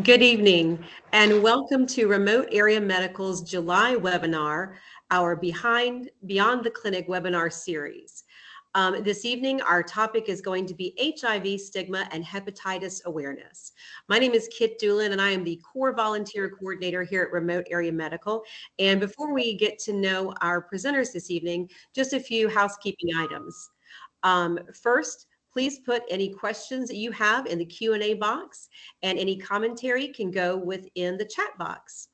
Good evening and welcome to Remote Area Medical's July webinar, our Beyond the Clinic webinar series. This evening, our topic is going to be HIV stigma and hepatitis awareness. My name is Kit Doolin and I am the core volunteer coordinator here at Remote Area Medical. And before we get to know our presenters this evening, just a few housekeeping items. First, please put any questions that you have in the Q&A box, and any commentary can go within the chat box.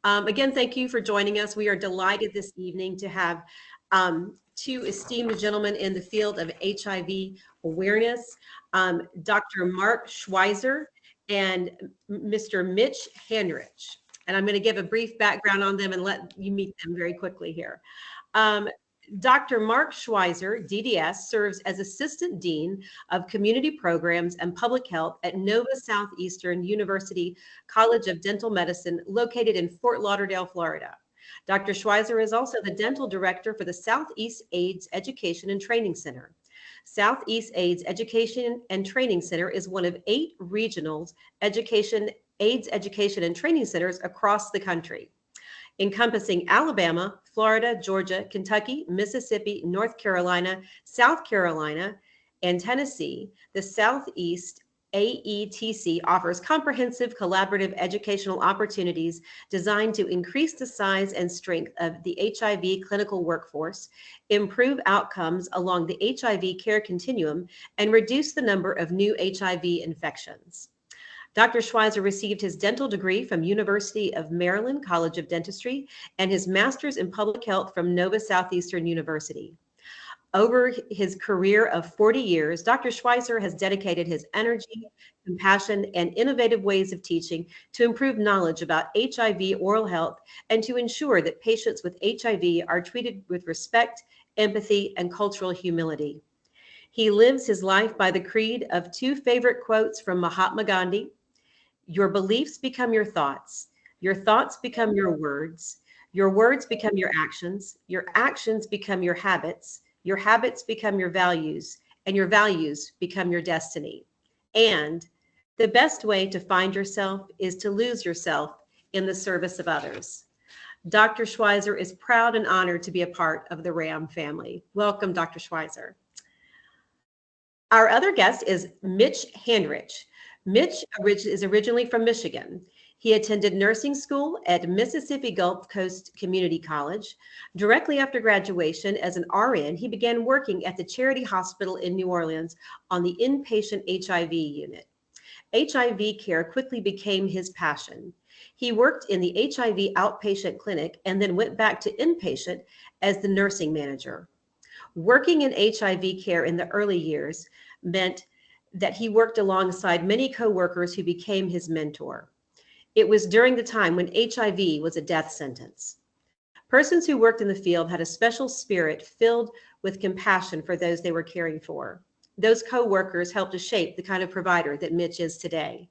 Again, thank you for joining us. We are delighted this evening to have two esteemed gentlemen in the field of HIV awareness, Dr. Mark Schweizer and Mr. Mitch Hanrich. And I'm going to give a brief background on them and let you meet them very quickly here. Dr. Mark Schweizer, DDS, serves as Assistant Dean of Community Programs and Public Health at Nova Southeastern University College of Dental Medicine, located in Fort Lauderdale, Florida. Dr. Schweizer is also the Dental Director for the Southeast AIDS Education and Training Center. Southeast AIDS Education and Training Center is one of 8 regional AIDS education and training centers across the country, encompassing Alabama, Florida, Georgia, Kentucky, Mississippi, North Carolina, South Carolina, and Tennessee. The Southeast AETC offers comprehensive collaborative educational opportunities designed to increase the size and strength of the HIV clinical workforce, improve outcomes along the HIV care continuum, and reduce the number of new HIV infections. Dr. Schweizer received his dental degree from University of Maryland College of Dentistry and his master's in public health from Nova Southeastern University. Over his career of 40 years, Dr. Schweizer has dedicated his energy, compassion, and innovative ways of teaching to improve knowledge about HIV oral health and to ensure that patients with HIV are treated with respect, empathy, and cultural humility. He lives his life by the creed of 2 favorite quotes from Mahatma Gandhi: "Your beliefs become your thoughts become your words become your actions become your habits become your values, and your values become your destiny. And the best way to find yourself is to lose yourself in the service of others." Dr. Schweizer is proud and honored to be a part of the RAM family. Welcome, Dr. Schweizer. Our other guest is Mitch Hanrich. Mitch is originally from Michigan. He attended nursing school at Mississippi Gulf Coast Community College. Directly after graduation as an RN, he began working at the Charity Hospital in New Orleans on the inpatient HIV unit. HIV care quickly became his passion. He worked in the HIV outpatient clinic and then went back to inpatient as the nursing manager. Working in HIV care in the early years meant that he worked alongside many coworkers who became his mentor. It was during the time when HIV was a death sentence. Persons who worked in the field had a special spirit filled with compassion for those they were caring for. Those coworkers helped to shape the kind of provider that Mitch is today.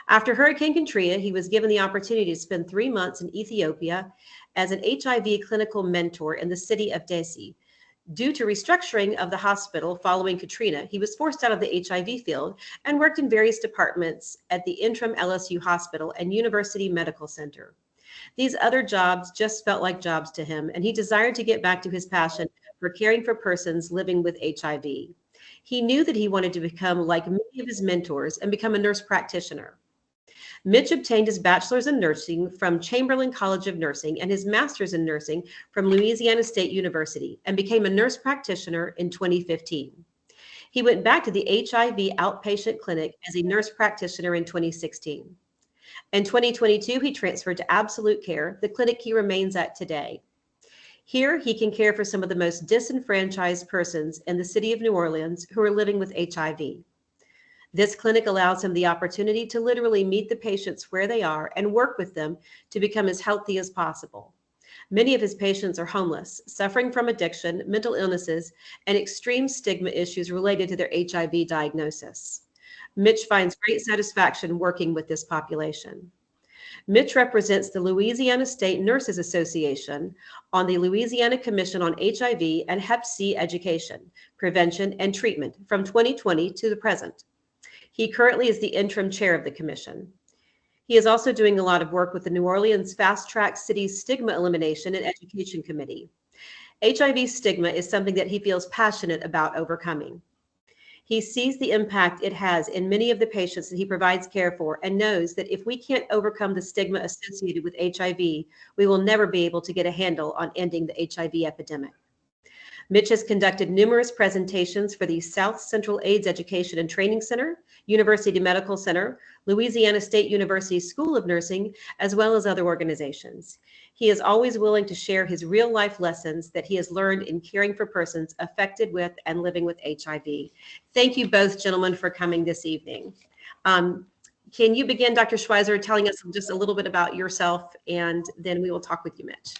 After Hurricane Katrina, he was given the opportunity to spend 3 months in Ethiopia as an HIV clinical mentor in the city of Desi. Due to restructuring of the hospital following Katrina, he was forced out of the HIV field and worked in various departments at the interim LSU Hospital and University Medical Center. These other jobs just felt like jobs to him, and he desired to get back to his passion for caring for persons living with HIV. He knew that he wanted to become like many of his mentors and become a nurse practitioner. Mitch obtained his bachelor's in nursing from Chamberlain College of Nursing and his master's in nursing from Louisiana State University and became a nurse practitioner in 2015. He went back to the HIV outpatient clinic as a nurse practitioner in 2016. In 2022, he transferred to Absolute Care, the clinic he remains at today. Here, he can care for some of the most disenfranchised persons in the city of New Orleans who are living with HIV. This clinic allows him the opportunity to literally meet the patients where they are and work with them to become as healthy as possible. Many of his patients are homeless, suffering from addiction, mental illnesses, and extreme stigma issues related to their HIV diagnosis. Mitch finds great satisfaction working with this population. Mitch represents the Louisiana State Nurses Association on the Louisiana Commission on HIV and Hep C Education, Prevention, and Treatment from 2020 to the present. He currently is the interim chair of the commission. He is also doing a lot of work with the New Orleans Fast Track City Stigma Elimination and Education Committee. HIV stigma is something that he feels passionate about overcoming. He sees the impact it has in many of the patients that he provides care for and knows that if we can't overcome the stigma associated with HIV, we will never be able to get a handle on ending the HIV epidemic. Mitch has conducted numerous presentations for the South Central AIDS Education and Training Center, University Medical Center, Louisiana State University School of Nursing, as well as other organizations. He is always willing to share his real life lessons that he has learned in caring for persons affected with and living with HIV. Thank you both, gentlemen, for coming this evening. Can you begin, Dr. Schweizer, telling us just a little bit about yourself, and then we will talk with you, Mitch.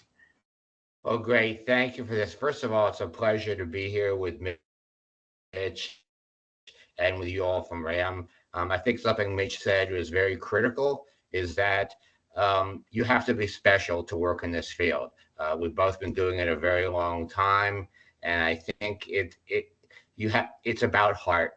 Well, great. Thank you for this. First of all, it's a pleasure to be here with Mitch and with you all from RAM. I think something Mitch said was very critical is that you have to be special to work in this field. We've both been doing it a very long time, and I think it's about heart.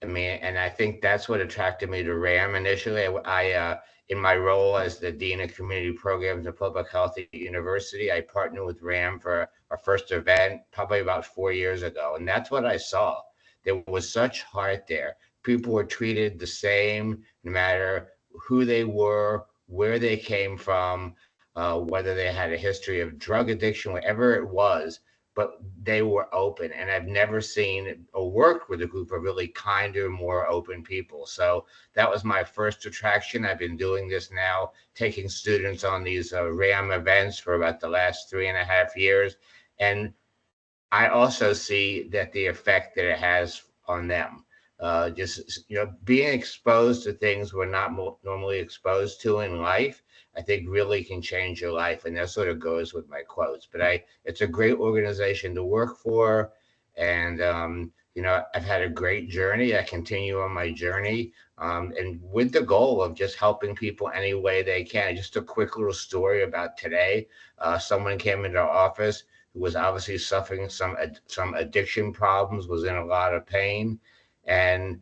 I mean, and I think that's what attracted me to RAM initially. I in my role as the Dean of Community Programs and Public Health at University, I partnered with RAM for our first event probably about 4 years ago. And that's what I saw. There was such heart there. People were treated the same, no matter who they were, where they came from, whether they had a history of drug addiction, whatever it was, but they were open. And I've never seen or worked with a group of really kinder, more open people. So that was my first attraction. I've been doing this now, taking students on these RAM events for about the last 3.5 years. And I also see that the effect that it has on them. Just being exposed to things we're not normally exposed to in life, I think really can change your life, and that sort of goes with my quotes. But it's a great organization to work for, and I've had a great journey. I continue on my journey, and with the goal of just helping people any way they can. Just a quick little story about today. Someone came into our office who was obviously suffering some addiction problems, was in a lot of pain. And,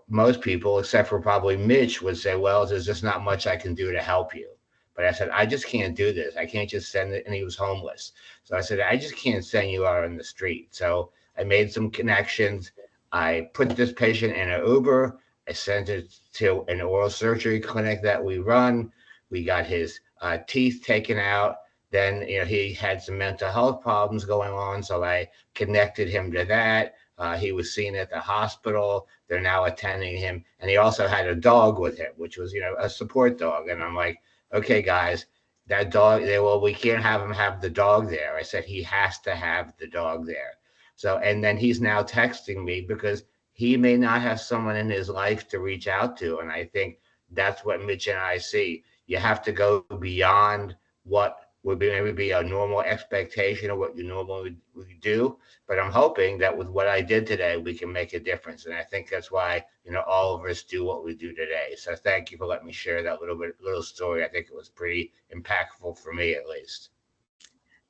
most people, except for probably Mitch, would say, well, there's just not much I can do to help you. But I said, I just can't do this. I can't just send it. And he was homeless. So I said, I just can't send you out on the street. So I made some connections. I put this patient in an Uber. I sent it to an oral surgery clinic that we run. We got his teeth taken out. Then, he had some mental health problems going on. So I connected him to that. He was seen at the hospital. They're now attending him. And he also had a dog with him, which was, a support dog. And I'm like, okay, guys, that dog, well, we can't have him have the dog there. I said, he has to have the dog there. So, and then he's now texting me because he may not have someone in his life to reach out to. And I think that's what Mitch and I see. You have to go beyond what would maybe be a normal expectation of what you normally would do. But I'm hoping that with what I did today, we can make a difference. And I think that's why, all of us do what we do today. So thank you for letting me share that little story. I think it was pretty impactful for me, at least.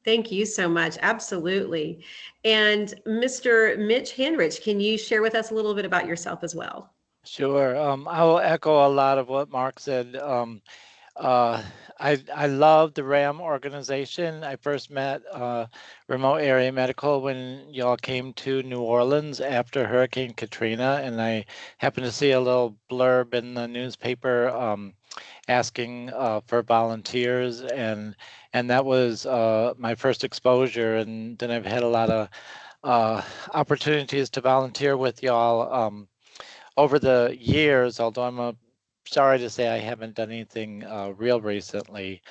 Thank you so much. Absolutely. And Mr. Mitch Hanrich, can you share with us a little bit about yourself as well? Sure. I will echo a lot of what Mark said. Uh, I love the RAM organization. I first met Remote Area Medical when y'all came to New Orleans after Hurricane Katrina, and I happened to see a little blurb in the newspaper asking for volunteers, and that was my first exposure. And then I've had a lot of opportunities to volunteer with y'all over the years, although I'm sorry to say I haven't done anything real recently.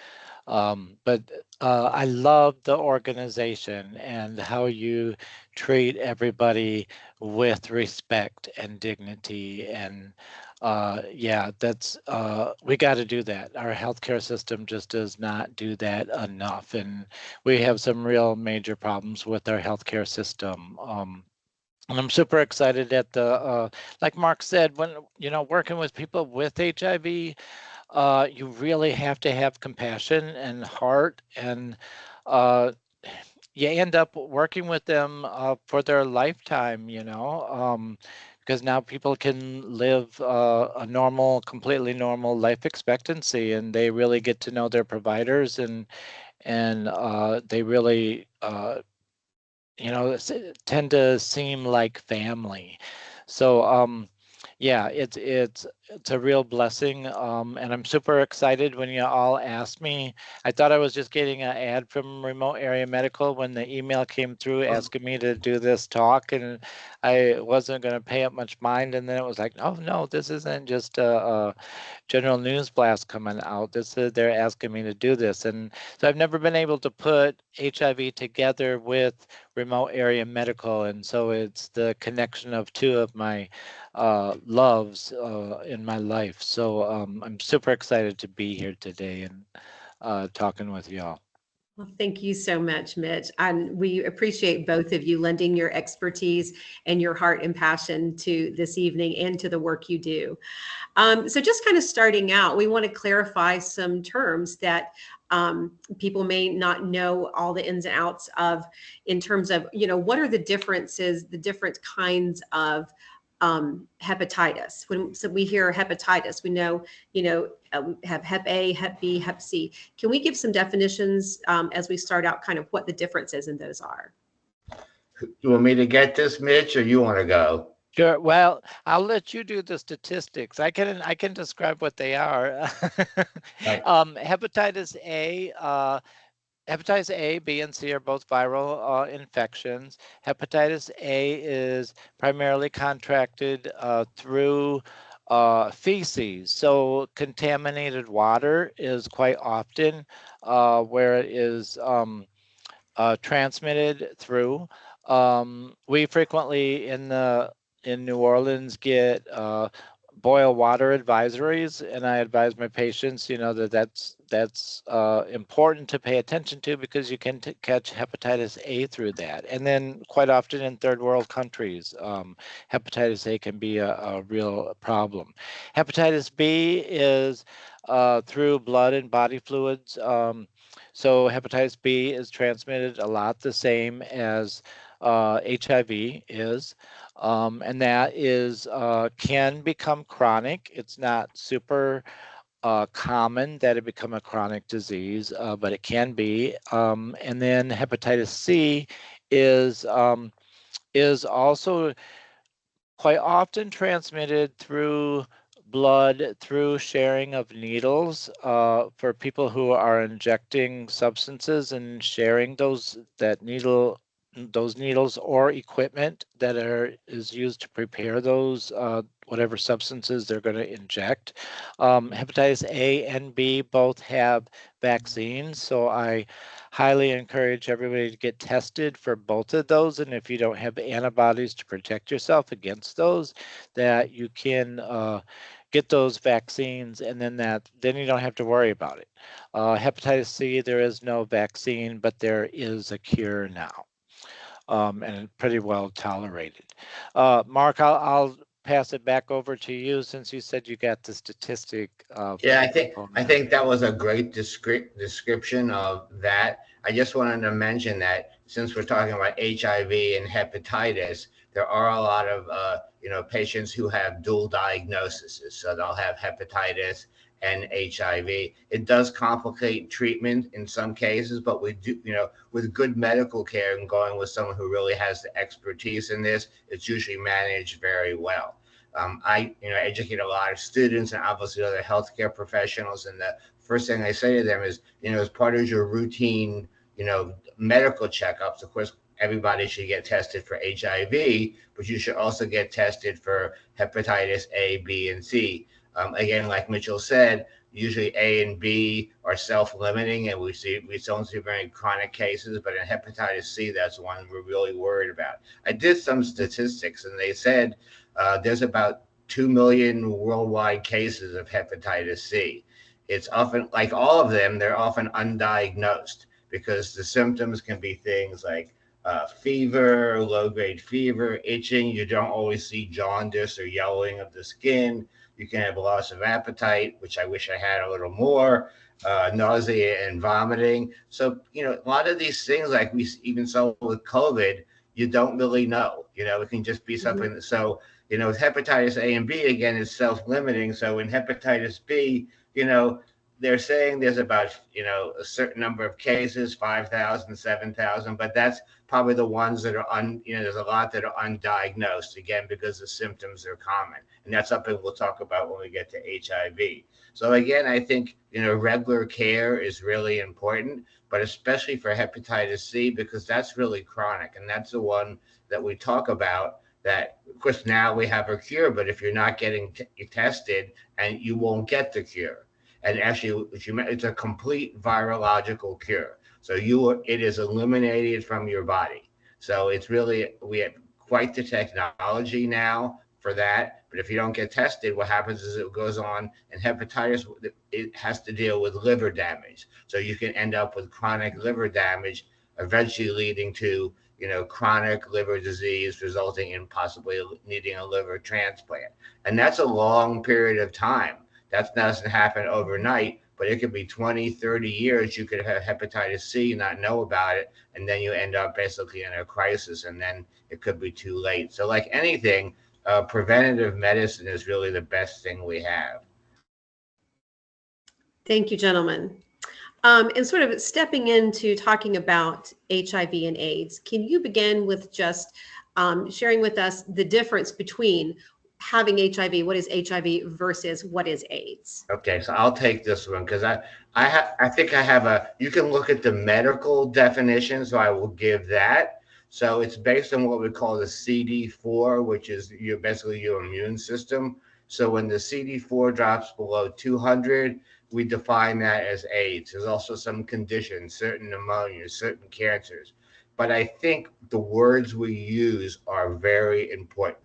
But I love the organization and how you treat everybody with respect and dignity. And yeah, that's we got to do that. Our healthcare system just does not do that enough. And we have some real major problems with our healthcare system. And I'm super excited at the, like Mark said, when, working with people with HIV, you really have to have compassion and heart, and you end up working with them for their lifetime, because now people can live a normal, completely normal life expectancy, and they really get to know their providers, and they really tend to seem like family. So yeah, it's a real blessing, and I'm super excited when you all asked me. I thought I was just getting an ad from Remote Area Medical when the email came through asking me to do this talk, and I wasn't going to pay it much mind. And then it was like, oh no, this isn't just a general news blast coming out. This is, they're asking me to do this, and so I've never been able to put HIV together with Remote Area Medical, and so it's the connection of two of my loves in my life. So I'm super excited to be here today and talking with y'all. Well, thank you so much, Mitch. And we appreciate both of you lending your expertise and your heart and passion to this evening and to the work you do. So just kind of starting out, we want to clarify some terms that people may not know all the ins and outs of, in terms of, what are the differences, the different kinds of hepatitis. So we hear hepatitis, we know, have Hep A, Hep B, Hep C. Can we give some definitions as we start out, kind of what the differences in those are? You want me to get this, Mitch, or you want to go? Sure. Well, I'll let you do the statistics. I can describe what they are. Right. Hepatitis A, B, and C are both viral infections. Hepatitis A is primarily contracted through feces. So contaminated water is quite often where it is transmitted through. We frequently in New Orleans get boil water advisories, and I advise my patients, that's important to pay attention to, because you can catch hepatitis A through that. And then quite often in third world countries, hepatitis A can be a real problem. Hepatitis B is through blood and body fluids. So hepatitis B is transmitted a lot the same as HIV is. And that is can become chronic. It's not super common that it become a chronic disease, but it can be. And then hepatitis C is also quite often transmitted through blood, through sharing of needles, for people who are injecting substances and sharing those needles or equipment that is used to prepare those whatever substances they're going to inject. Hepatitis A and B both have vaccines, so I highly encourage everybody to get tested for both of those. And if you don't have antibodies to protect yourself against those, that you can get those vaccines, and then you don't have to worry about it. Hepatitis C, there is no vaccine, but there is a cure now, and pretty well tolerated. Mark, I'll pass it back over to you, since you said you got the statistic. Yeah, I think that was a great description of that. I just wanted to mention that since we're talking about HIV and hepatitis, there are a lot of patients who have dual diagnoses. So they'll have hepatitis and HIV. It does complicate treatment in some cases, but we do, with good medical care and going with someone who really has the expertise in this, it's usually managed very well. I educate a lot of students and obviously other healthcare professionals, and the first thing I say to them is, as part of your routine, medical checkups, of course, everybody should get tested for HIV, but you should also get tested for hepatitis A, B, and C. Again, like Mitchell said, usually A and B are self-limiting, and we don't see very chronic cases, but in hepatitis C, that's one we're really worried about. I did some statistics, and they said there's about 2 million worldwide cases of hepatitis C. It's often, like all of them, they're often undiagnosed, because the symptoms can be things like fever, low-grade fever, itching. You don't always see jaundice or yellowing of the skin. You can have loss of appetite, which I wish I had a little more, nausea and vomiting. So, a lot of these things, like we even saw with COVID, you don't really know. It can just be something. So, with hepatitis A and B, again, is self-limiting. So in hepatitis B, they're saying there's about, a certain number of cases, 5,000, 7,000, but that's probably the ones that are there's a lot that are undiagnosed, again, because the symptoms are common. And that's something we'll talk about when we get to HIV. So again, I think, regular care is really important, but especially for hepatitis C, because that's really chronic. And that's the one that we talk about that, of course, now we have a cure, but if you're not getting tested, and you won't get the cure. And actually, it's a complete virological cure. So it is eliminated from your body. So it's really, we have quite the technology now for that. But if you don't get tested, what happens is it goes on, and hepatitis, it has to deal with liver damage. So you can end up with chronic liver damage, eventually leading to, chronic liver disease, resulting in possibly needing a liver transplant. And that's a long period of time. That doesn't happen overnight, but it could be 20, 30 years. You could have hepatitis C, not know about it, and then you end up basically in a crisis, and then it could be too late. So like anything, preventative medicine is really the best thing we have. Thank you, gentlemen. And sort of stepping into talking about HIV and AIDS, can you begin with just sharing with us the difference between having HIV, what is HIV versus what is AIDS? Okay, so I'll take this one because I think I have you can look at the medical definition, so I will give that. So it's based on what we call the CD4, which is basically your immune system. So when the CD4 drops below 200, we define that as AIDS. There's also some conditions, certain pneumonias, certain cancers. But I think the words we use are very important.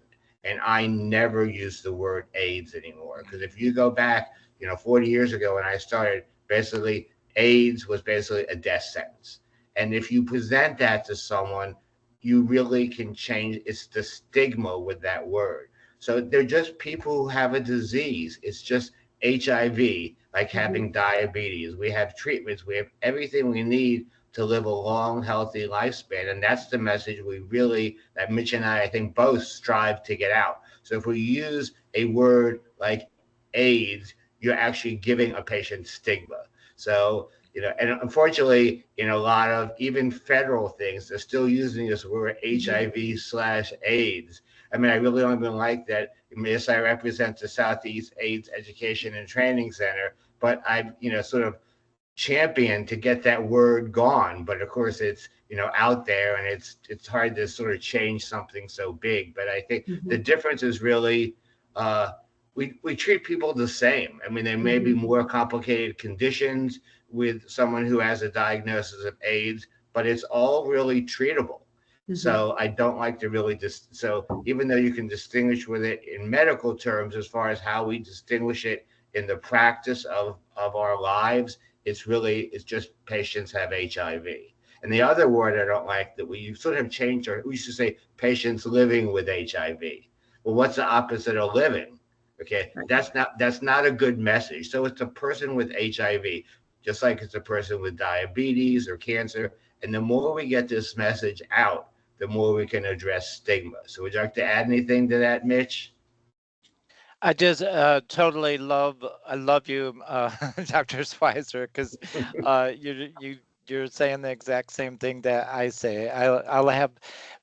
And I never use the word AIDS anymore. Because if you go back, 40 years ago when I started, basically AIDS was basically a death sentence. And if you present that to someone, you really can change. It's the stigma with that word. So they're just people who have a disease. It's just HIV, like having diabetes. We have treatments. We have everything we need to live a long, healthy lifespan. And that's the message that Mitch and I think, both strive to get out. So if we use a word like AIDS, you're actually giving a patient stigma. So, and unfortunately, in a lot of even federal things, they're still using this word HIV/AIDS. I mean, I really don't even like that. Yes, I represent the Southeast AIDS Education and Training Center, but I've, sort of championed to get that word gone. But of course, it's, out there, and it's hard to sort of change something so big. But I think the difference is really, we treat people the same. I mean, there may be more complicated conditions with someone who has a diagnosis of AIDS, but it's all really treatable. So I don't like to really so even though you can distinguish with it in medical terms, as far as how we distinguish it in the practice of our lives, it's just patients have HIV. And the other word I don't like that we sort of changed, we used to say patients living with HIV. Well, what's the opposite of living? Okay, that's not a good message. So it's a person with HIV, just like it's a person with diabetes or cancer. And the more we get this message out, the more we can address stigma. So would you like to add anything to that, Mitch? I just totally love you, Dr. Schweizer, because you're saying the exact same thing that I say. I'll have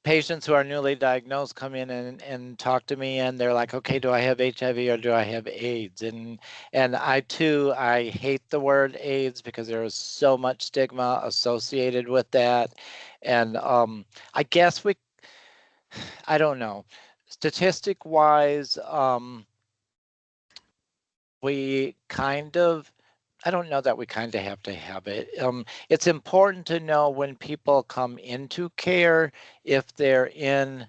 patients who are newly diagnosed come in and talk to me, and they're like, okay, do I have HIV or do I have AIDS? And I too, I hate the word AIDS because there is so much stigma associated with that. And I guess I don't know, statistic wise, we kind of, I don't know that we kind of have to have it. It's important to know when people come into care if they're in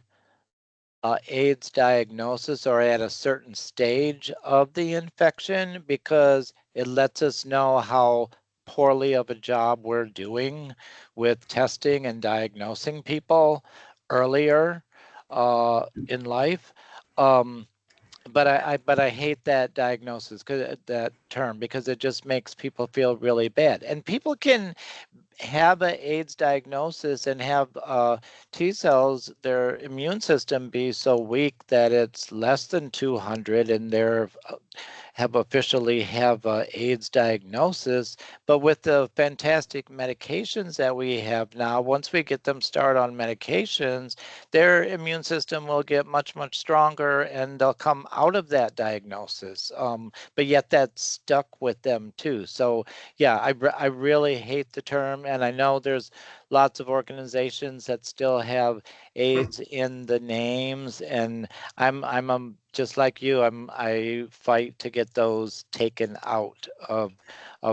AIDS diagnosis or at a certain stage of the infection, because it lets us know how poorly of a job we're doing with testing and diagnosing people earlier in life. But I hate that diagnosis, that term, because it just makes people feel really bad. And people can have an AIDS diagnosis and have T cells, their immune system be so weak that it's less than 200, and they're have officially have a AIDS diagnosis. But with the fantastic medications that we have now, once we get them started on medications, their immune system will get much, much stronger, and they'll come out of that diagnosis. But yet that's stuck with them too. So yeah, I really hate the term, and I know there's lots of organizations that still have AIDS in the names, and just like you. I fight to get those taken out of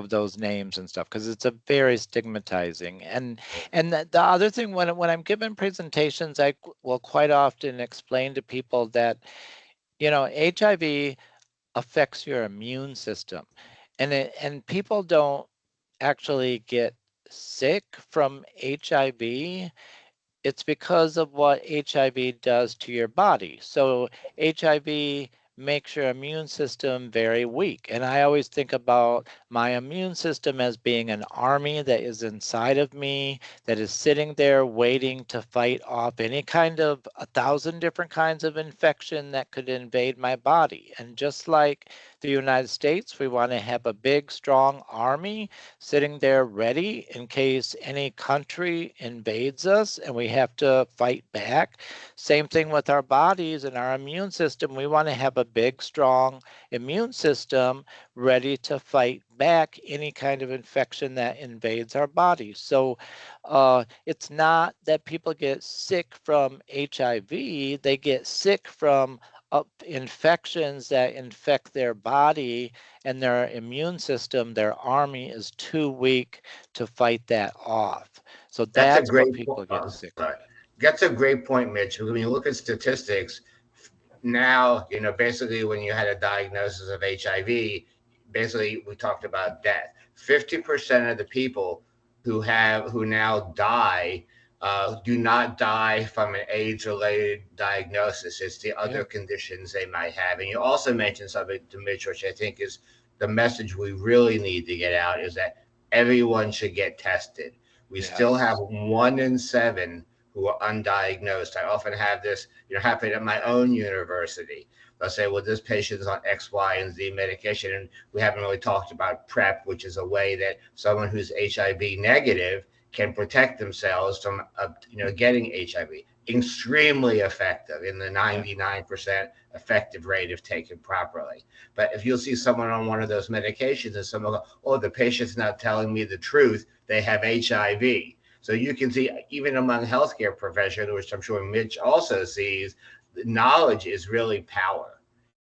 those names and stuff, because it's a very stigmatizing. And the other thing, when I'm giving presentations, I will quite often explain to people that, HIV affects your immune system, and people don't actually get sick from HIV. It's because of what HIV does to your body. So HIV makes your immune system very weak. And I always think about my immune system as being an army that is inside of me, that is sitting there waiting to fight off any kind of 1,000 different kinds of infection that could invade my body. And just like the United States, we want to have a big, strong army sitting there ready in case any country invades us and we have to fight back. Same thing with our bodies and our immune system. We want to have a big, strong immune system ready to fight back any kind of infection that invades our body. So it's not that people get sick from HIV, they get sick from infections that infect their body, and their immune system, their army, is too weak to fight that off. So That's a that's what great people point. get sick from. That's a great point, Mitch. When you look at statistics, now, basically when you had a diagnosis of HIV, basically we talked about death. 50% of the people who now die do not die from an AIDS-related diagnosis. It's the Yeah. other conditions they might have. And you also mentioned something to Mitch, which I think is the message we really need to get out, is that everyone should get tested. We still have Yes. 1 in 7 who are undiagnosed. I often have this, happen at my own university. They'll say, well, this patient is on X, Y, and Z medication. And we haven't really talked about PrEP, which is a way that someone who's HIV negative can protect themselves from, getting HIV. Extremely effective, in the 99% effective rate if taken properly. But if you'll see someone on one of those medications and someone go, oh, the patient's not telling me the truth, they have HIV. So you can see, even among healthcare professionals, which I'm sure Mitch also sees, knowledge is really power.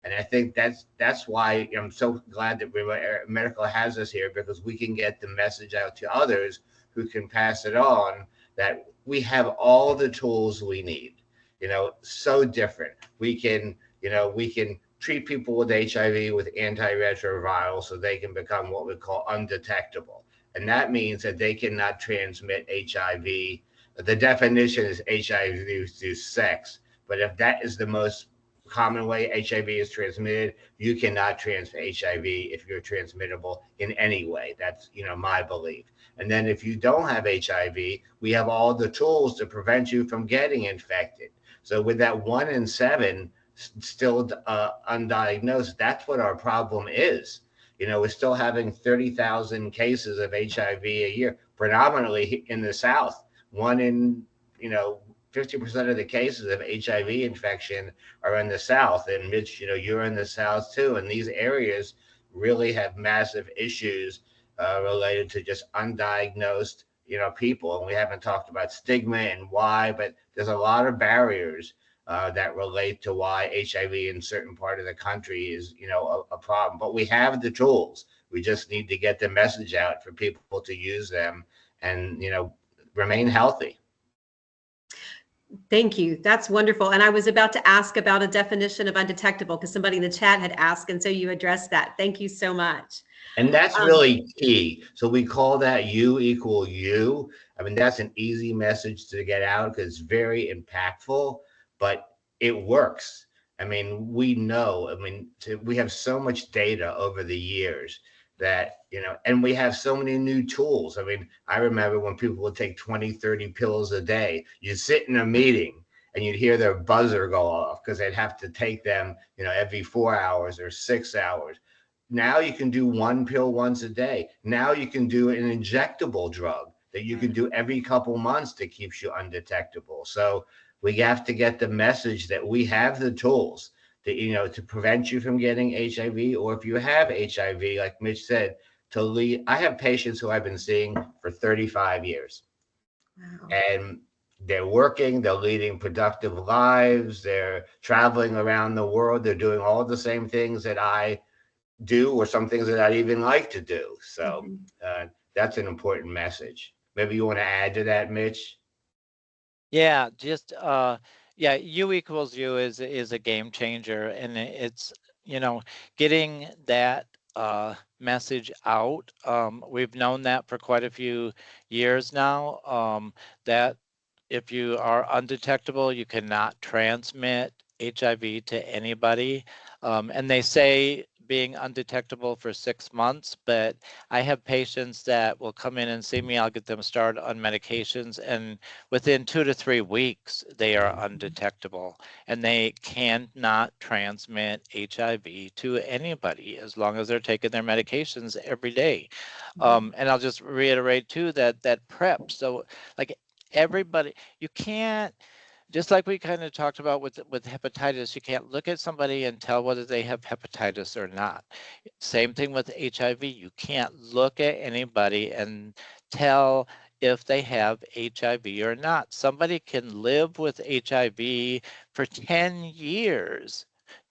And I think that's why I'm so glad that medical has us here, because we can get the message out to others who can pass it on, that we have all the tools we need. So different. We can treat people with HIV with antiretrovirals so they can become what we call undetectable. And that means that they cannot transmit HIV. The definition is HIV through sex. But if that is the most common way HIV is transmitted, you cannot transmit HIV if you're transmittable in any way. That's, my belief. And then if you don't have HIV, we have all the tools to prevent you from getting infected. So with that 1 in 7 still undiagnosed, that's what our problem is. We're still having 30,000 cases of HIV a year, predominantly in the South. 50% of the cases of HIV infection are in the South. And Mitch, you're in the South too. And these areas really have massive issues related to just undiagnosed, people. And we haven't talked about stigma and why, but there's a lot of barriers that relate to why HIV in certain part of the country is, a problem. But we have the tools. We just need to get the message out for people to use them and, remain healthy. Thank you. That's wonderful. And I was about to ask about a definition of undetectable because somebody in the chat had asked, and so you addressed that. Thank you so much. And that's really key. So we call that U equal U. I mean, that's an easy message to get out because it's very impactful, but it works. I mean, we know, we have so much data over the years that, and we have so many new tools. I mean, I remember when people would take 20, 30 pills a day. You'd sit in a meeting and you'd hear their buzzer go off because they'd have to take them, every 4 hours or 6 hours. Now you can do one pill once a day. Now you can do an injectable drug that you can do every couple months that keeps you undetectable. So we have to get the message that we have the tools that, to prevent you from getting HIV, or if you have HIV, like Mitch said, to lead. I have patients who I've been seeing for 35 years. Wow. And they're working, they're leading productive lives, they're traveling around the world, they're doing all the same things that I do, or some things that I'd even like to do. So Mhm. that's an important message. Maybe you want to add to that, Mitch? Yeah, just yeah, U equals U is a game changer, and it's getting that message out. We've known that for quite a few years now. That if you are undetectable, you cannot transmit HIV to anybody. And they say being undetectable for 6 months, but I have patients that will come in and see me. I'll get them started on medications, and within 2 to 3 weeks, they are undetectable, and they cannot transmit HIV to anybody as long as they're taking their medications every day. And I'll just reiterate too that PrEP. So like everybody, you can't, just like we kind of talked about with hepatitis, you can't look at somebody and tell whether they have hepatitis or not. Same thing with HIV. You can't look at anybody and tell if they have HIV or not. Somebody can live with HIV for 10 years,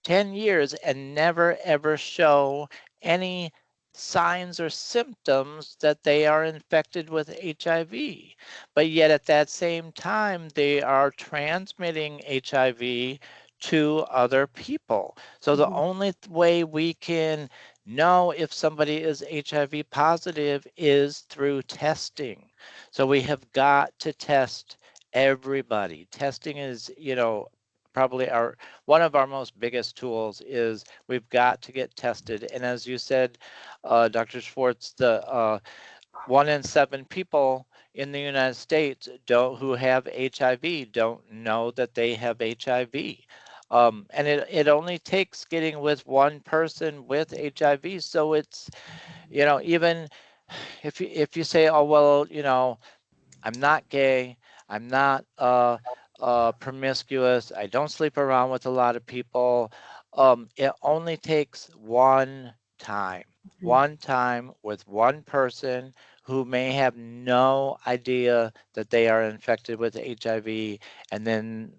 10 years, and never ever show any signs or symptoms that they are infected with HIV. But yet at that same time, they are transmitting HIV to other people. So the Mhm. only way we can know if somebody is HIV positive is through testing. So we have got to test everybody. Testing is, probably our one of our most biggest tools is we've got to get tested. And as you said, Dr. Schwartz, the 1 in 7 people in the United States who have HIV don't know that they have HIV. And it only takes getting with one person with HIV. So it's, even if you say, oh, well, I'm not gay, I'm not promiscuous, I don't sleep around with a lot of people. It only takes Mhm. one time with one person who may have no idea that they are infected with HIV, and then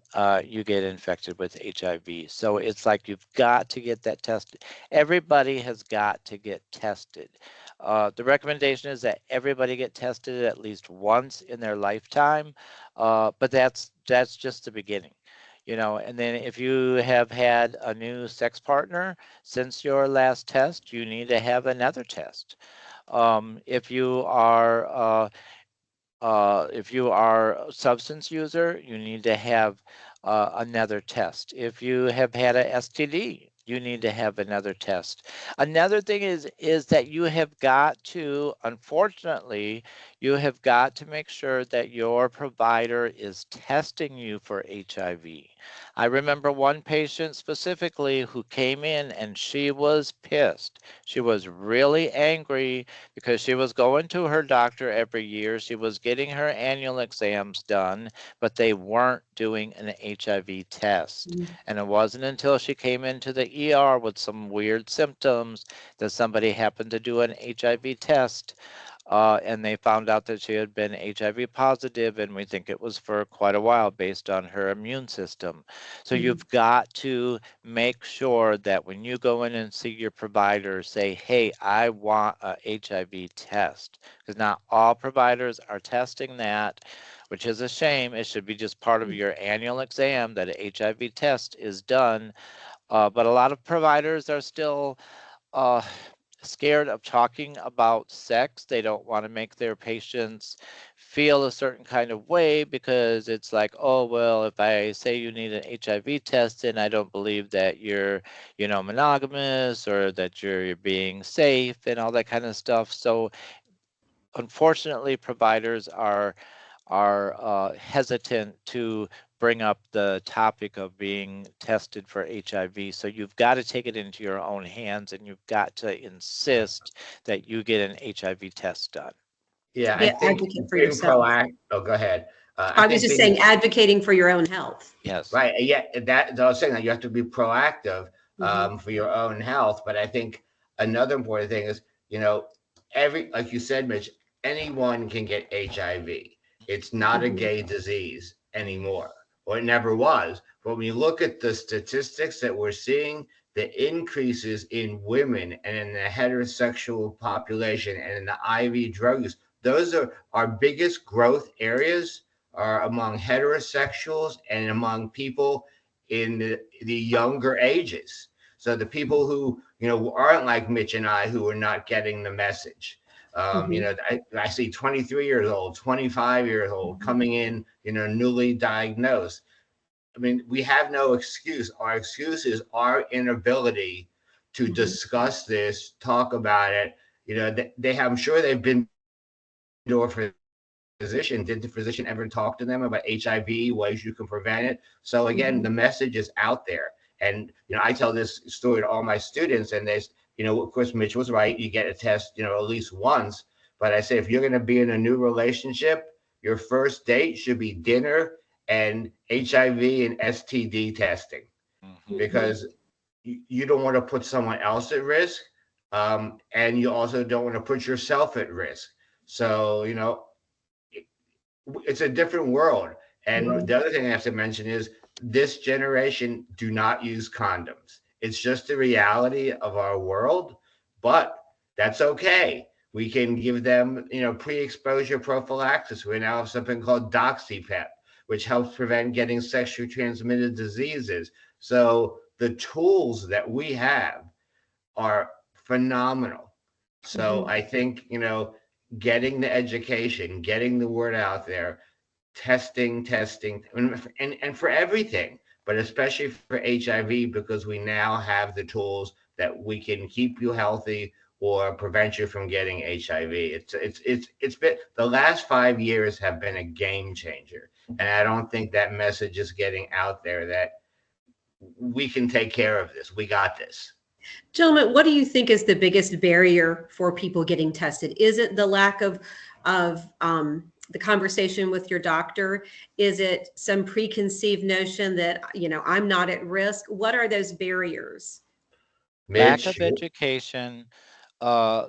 you get infected with HIV. So it's like you've got to get that tested. Everybody has got to get tested. The recommendation is that everybody get tested at least once in their lifetime, but that's just the beginning. And then if you have had a new sex partner since your last test, you need to have another test. If you are a substance user, you need to have another test. If you have had a STD, you need to have another test. Another thing is that you have got to, unfortunately, you have got to make sure that your provider is testing you for HIV. I remember one patient specifically who came in and she was pissed. She was really angry because she was going to her doctor every year. She was getting her annual exams done, but they weren't doing an HIV test. Mhm. And it wasn't until she came into the ER with some weird symptoms that somebody happened to do an HIV test, and they found out that she had been HIV positive, and we think it was for quite a while based on her immune system. So Mhm. you've got to make sure that when you go in and see your provider, say, hey, I want a HIV test, because not all providers are testing that, which is a shame. It should be just part of your annual exam that a HIV test is done. But a lot of providers are still uh, scared of talking about sex. They don't want to make their patients feel a certain kind of way because it's like, oh, well, if I say you need an HIV test, then I don't believe that you're, monogamous or that you're being safe and all that kind of stuff. So unfortunately, providers are hesitant to bring up the topic of being tested for HIV. So you've got to take it into your own hands, and you've got to insist that you get an HIV test done. Yeah, I Yeah, think advocate for being yourself. proactive. Oh, go ahead. I I was think just being saying, advocating for your own health. Yes. right. Yeah, that I was saying that you have to be proactive Mhm. for your own health. But I think another important thing is, every like you said, Mitch, anyone can get HIV. It's not a Mhm. gay disease anymore, or it never was. But when you look at the statistics that we're seeing, the increases in women and in the heterosexual population and in the IV drug use, those are our biggest growth areas are among heterosexuals and among people in the younger ages. So the people who aren't like Mitch and I who are not getting the message. Mhm. I see 23 years old, 25 years old Mhm. coming in, newly diagnosed. I mean, we have no excuse. Our excuse is our inability to Mhm. discuss this, talk about it. I'm sure they've been to a physician. Did the physician ever talk to them about HIV, ways you can prevent it? So again, Mhm. the message is out there. And I tell this story to all my students, and of course, Mitch was right. You get a test, at least once. But I say if you're going to be in a new relationship, your first date should be dinner and HIV and STD testing, Mm-hmm. Mhm. because you don't want to put someone else at risk, and you also don't want to put yourself at risk. So it's a different world. And Mhm. the other thing I have to mention is this generation do not use condoms. It's just the reality of our world, but that's okay. We can give them, pre-exposure prophylaxis. We now have something called doxypep, which helps prevent getting sexually transmitted diseases. So the tools that we have are phenomenal. So Mhm. I think, getting the education, getting the word out there, testing, and for everything, but especially for HIV, because we now have the tools that we can keep you healthy or prevent you from getting HIV. It's been the last 5 years have been a game changer, and I don't think that message is getting out there that we can take care of this. We got this. Gentlemen, what do you think is the biggest barrier for people getting tested? Is it the lack of the conversation with your doctor? Is it some preconceived notion that I'm not at risk? What are those barriers? Lack Mitch, of education. Uh,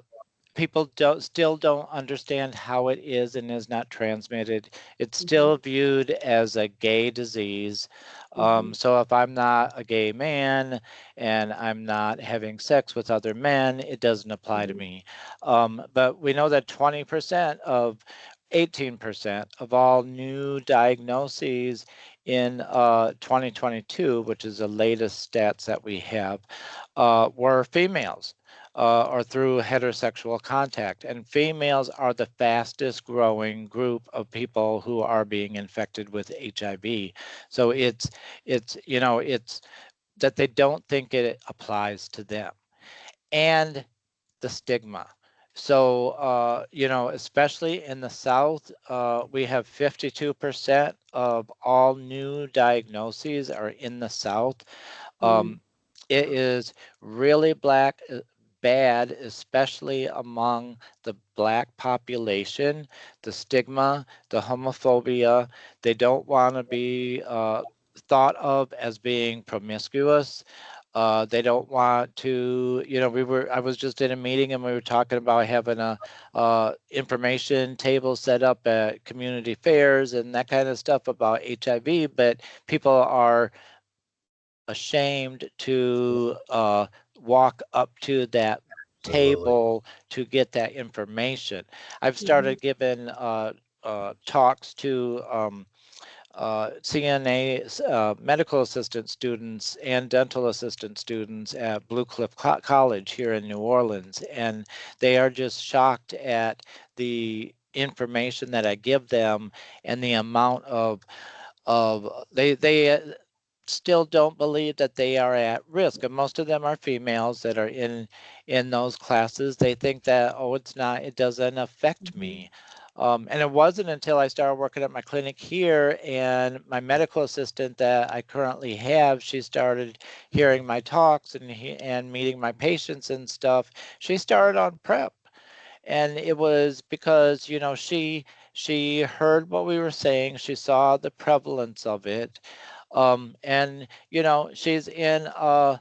People still don't understand how it is and is not transmitted. It's Mhm. still viewed as a gay disease. Mhm. So if I'm not a gay man and I'm not having sex with other men, it doesn't apply to Mhm. me. But we know that 20% of 18% of all new diagnoses in 2022, which is the latest stats that we have, were females or through heterosexual contact. And females are the fastest growing group of people who are being infected with HIV. So it's that they don't think it applies to them. And the stigma. So, especially in the South, we have 52% of all new diagnoses are in the South. Mhm. Um, it is really bad, especially among the Black population. The stigma, the homophobia, they don't want to be thought of as being promiscuous. They don't want to, I was just in a meeting and we were talking about having a information table set up at community fairs and that kind of stuff about HIV, but people are ashamed to walk up to that absolutely. table to get that information. I've Mhm. started giving talks to CNA medical assistant students and dental assistant students at Blue Cliff College here in New Orleans, and they are just shocked at the information that I give them and the amount of they still don't believe that they are at risk, and most of them are females that are in those classes. They think that, oh, it doesn't affect me. And it wasn't until I started working at my clinic here, and my medical assistant that I currently have, she started hearing my talks and meeting my patients and stuff. She started on PrEP, and it was because, you know, she heard what we were saying, she saw the prevalence of it, and you know, she's in a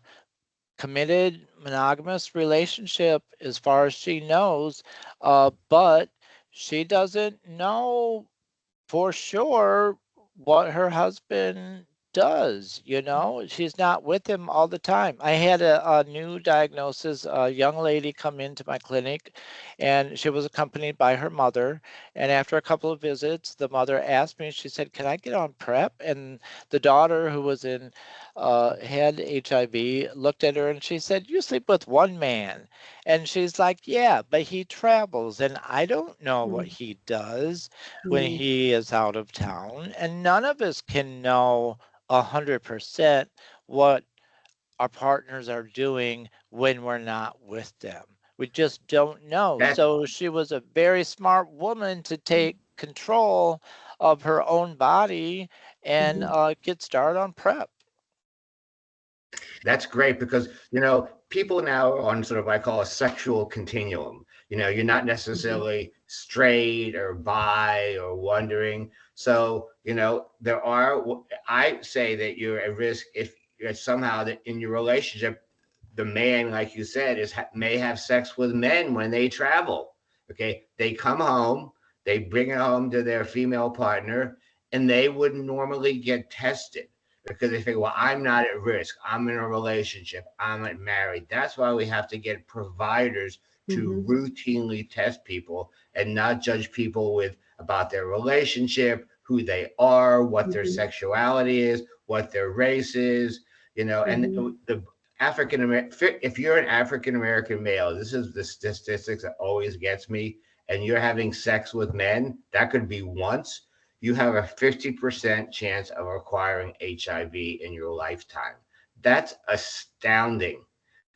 committed monogamous relationship as far as she knows, but she doesn't know for sure what her husband does. You know, she's not with him all the time. I had a new diagnosis, a young lady come into my clinic, and she was accompanied by her mother, and after a couple of visits, the mother asked me, she said, can I get on PrEP? And the daughter, who was in had HIV, looked at her and she said, you sleep with one man. And she's like, yeah, but he travels and I don't know what he does when he is out of town, and none of us can know 100% what our partners are doing when we're not with them. We just don't know. That So she was a very smart woman to take control of her own body and get started on PrEP. That's great because, you know, people now are on sort of, I call a sexual continuum. You know, you're not necessarily straight or bi or wondering. So, you know, I say that you're at risk if you're somehow that in your relationship, the man, like you said, may have sex with men when they travel. Okay. They come home, they bring it home to their female partner, and they wouldn't normally get tested because they think, well, I'm not at risk. I'm in a relationship. I'm not married. That's why we have to get providers to routinely test people and not judge people with about their relationship, who they are, what their sexuality is, what their race is, you know, and the African American, if you're an African American male, this is the statistics that always gets me, and you're having sex with men, that could be once, you have a 50% chance of acquiring HIV in your lifetime. That's astounding.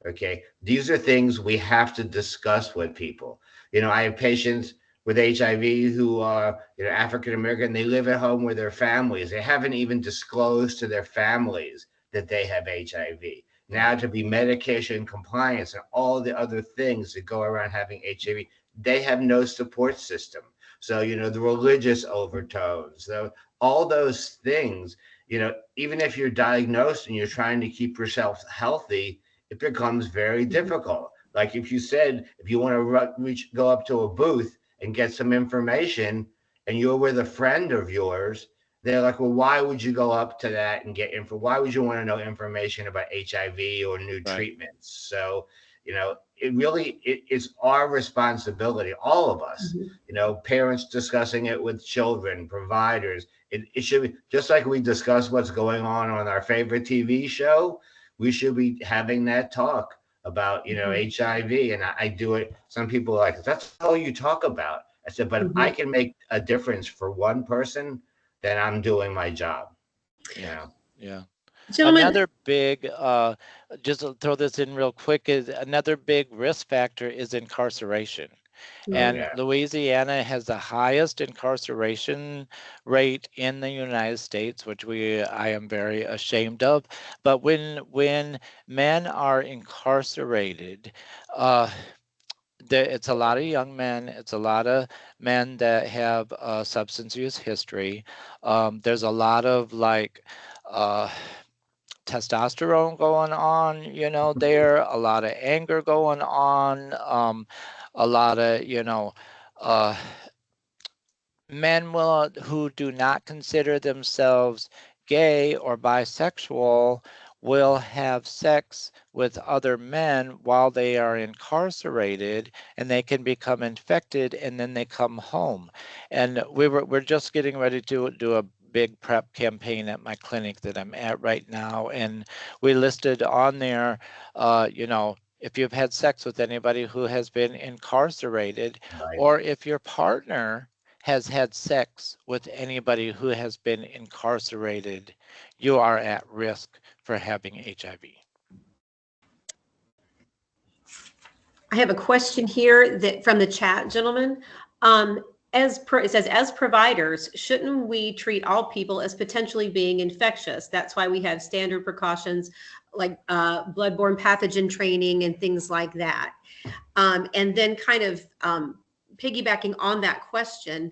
Okay. These are things we have to discuss with people. You know, I have patients with HIV who are, you know, African American. They live at home with their families. They haven't even disclosed to their families that they have HIV. Now, to be medication compliance and all the other things that go around having HIV, they have no support system. So, you know, the religious overtones, so all those things, you know, even if you're diagnosed and you're trying to keep yourself healthy, it becomes very difficult. Like if you said, if you want to go up to a booth and get some information and you're with a friend of yours, they're like, well, why would you go up to that and get info? Why would you want to know information about HIV or new Right. treatments? So, you know, it's our responsibility, all of us, you know, parents discussing it with children, providers. It should be just like we discuss what's going on our favorite TV show. We should be having that talk about, you know, HIV. And I do it. Some people are like, that's all you talk about. I said, but if I can make a difference for one person, then I'm doing my job. You Yeah. know. Yeah. Gentlemen, Another big, just to throw this in real quick, is another big risk factor is incarceration. Oh And yeah. Louisiana has the highest incarceration rate in the United States, which I am very ashamed of. But when men are incarcerated, uh, it's a lot of young men. It's a lot of men that have substance use history. There's a lot of like testosterone going on, you know, there, a lot of anger going on, a lot of, you know, uh, men who do not consider themselves gay or bisexual will have sex with other men while they are incarcerated, and they can become infected and then they come home. And we're just getting ready to do a big PrEP campaign at my clinic that I'm at right now, and we listed on there, you know, if you've had sex with anybody who has been incarcerated, Right. or if your partner has had sex with anybody who has been incarcerated, you are at risk for having HIV. I have a question here that from the chat, gentlemen. It says, as providers, shouldn't we treat all people as potentially being infectious? That's why we have standard precautions like bloodborne pathogen training and things like that. And then kind of piggybacking on that question,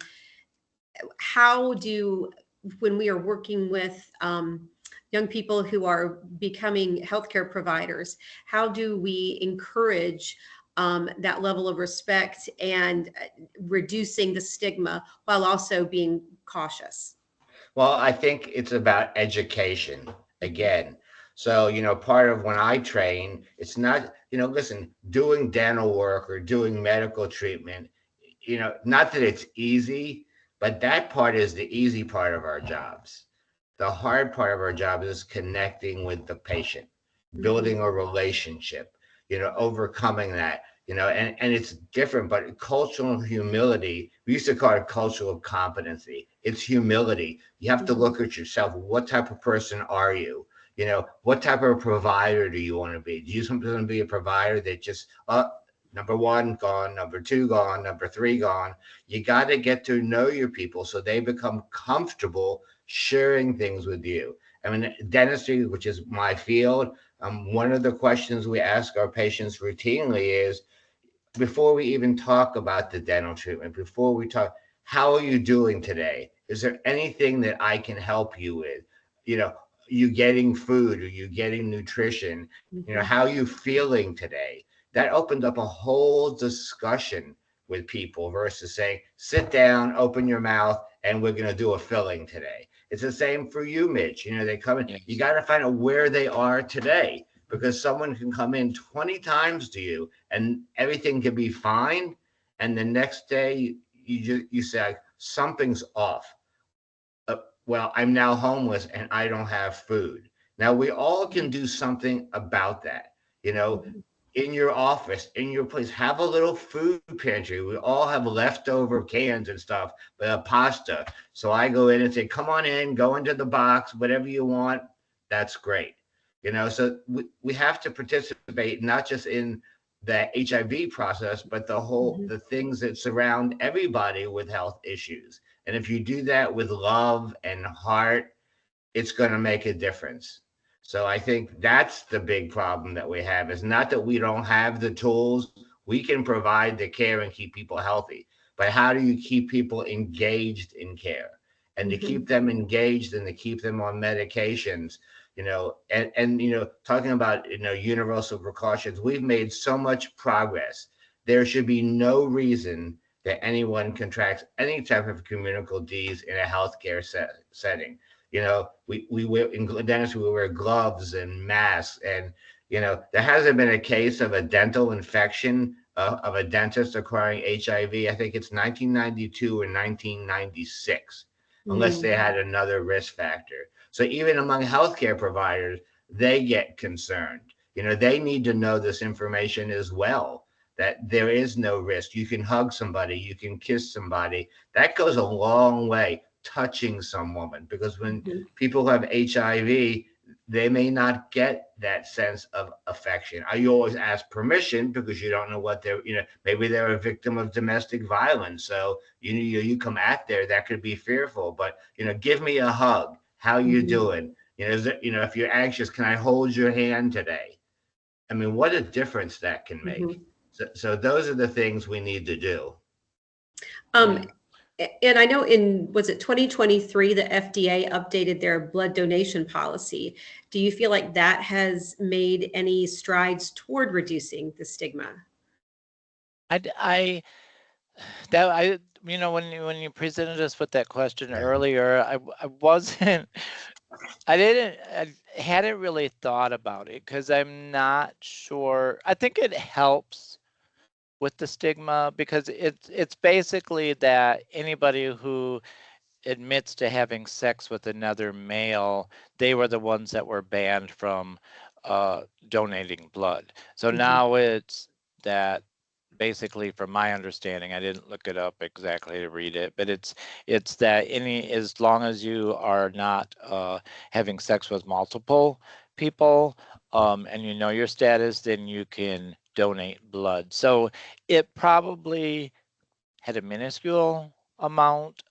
when we are working with young people who are becoming healthcare providers, how do we encourage that level of respect and reducing the stigma while also being cautious? Well, I think it's about education again. So, part of when I train, it's not, listen, doing dental work or doing medical treatment, not that it's easy, but that part is the easy part of our jobs. The hard part of our job is connecting with the patient, building a relationship, overcoming that, and it's different, but cultural humility, we used to call it cultural competency. It's humility. You have to look at yourself. What type of person are you? What type of provider do you want to be? Do you want to be a provider that just, number one gone, number two gone, number three gone? You got to get to know your people so they become comfortable sharing things with you. I mean, dentistry, which is my field, one of the questions we ask our patients routinely is, before we even talk about the dental treatment, before we talk, how are you doing today? Is there anything that I can help you with? You getting food? Are you getting nutrition? How are you feeling today? That opened up a whole discussion with people versus saying, sit down, open your mouth, and we're going to do a filling today. It's the same for you, Mitch. They come in, Yes. you got to find out where they are today, because someone can come in 20 times to you and everything can be fine. And the next day you say, something's off. Well, I'm now homeless and I don't have food. Now we all can do something about that. In your office, in your place, have a little food pantry. We all have leftover cans and stuff, pasta. So I go in and say, come on in, go into the box, whatever you want. That's great. So we have to participate not just in the HIV process, but the things that surround everybody with health issues. And if you do that with love and heart, it's going to make a difference. So I think that's the big problem that we have, is not that we don't have the tools. We can provide the care and keep people healthy, but how do you keep people engaged in care? And to keep them engaged and to keep them on medications, and talking about, universal precautions, we've made so much progress. There should be no reason that anyone contracts any type of communicable disease in a healthcare setting. We wear, in dentistry, we wear gloves and masks, and there hasn't been a case of a dental infection of a dentist acquiring HIV. I think it's 1992 or 1996, unless they had another risk factor. So even among healthcare providers, they get concerned. They need to know this information as well, that there is no risk. You can hug somebody, you can kiss somebody. That goes a long way, touching some woman, because when people have HIV, they may not get that sense of affection. You always ask permission because you don't know what they're, maybe they're a victim of domestic violence. So you come at there, that could be fearful, but give me a hug. How you doing? If you're anxious, can I hold your hand today? I mean, what a difference that can make. So those are the things we need to do. And I know was it 2023, the FDA updated their blood donation policy. Do you feel like that has made any strides toward reducing the stigma? When you presented us with that question earlier, I hadn't really thought about it because I'm not sure. I think it helps with the stigma because it's basically that anybody who admits to having sex with another male, they were the ones that were banned from donating blood. So now it's that basically, from my understanding, I didn't look it up exactly to read it, but it's that as long as you are not having sex with multiple people, and you know your status, then you can donate blood. So it probably had a minuscule amount,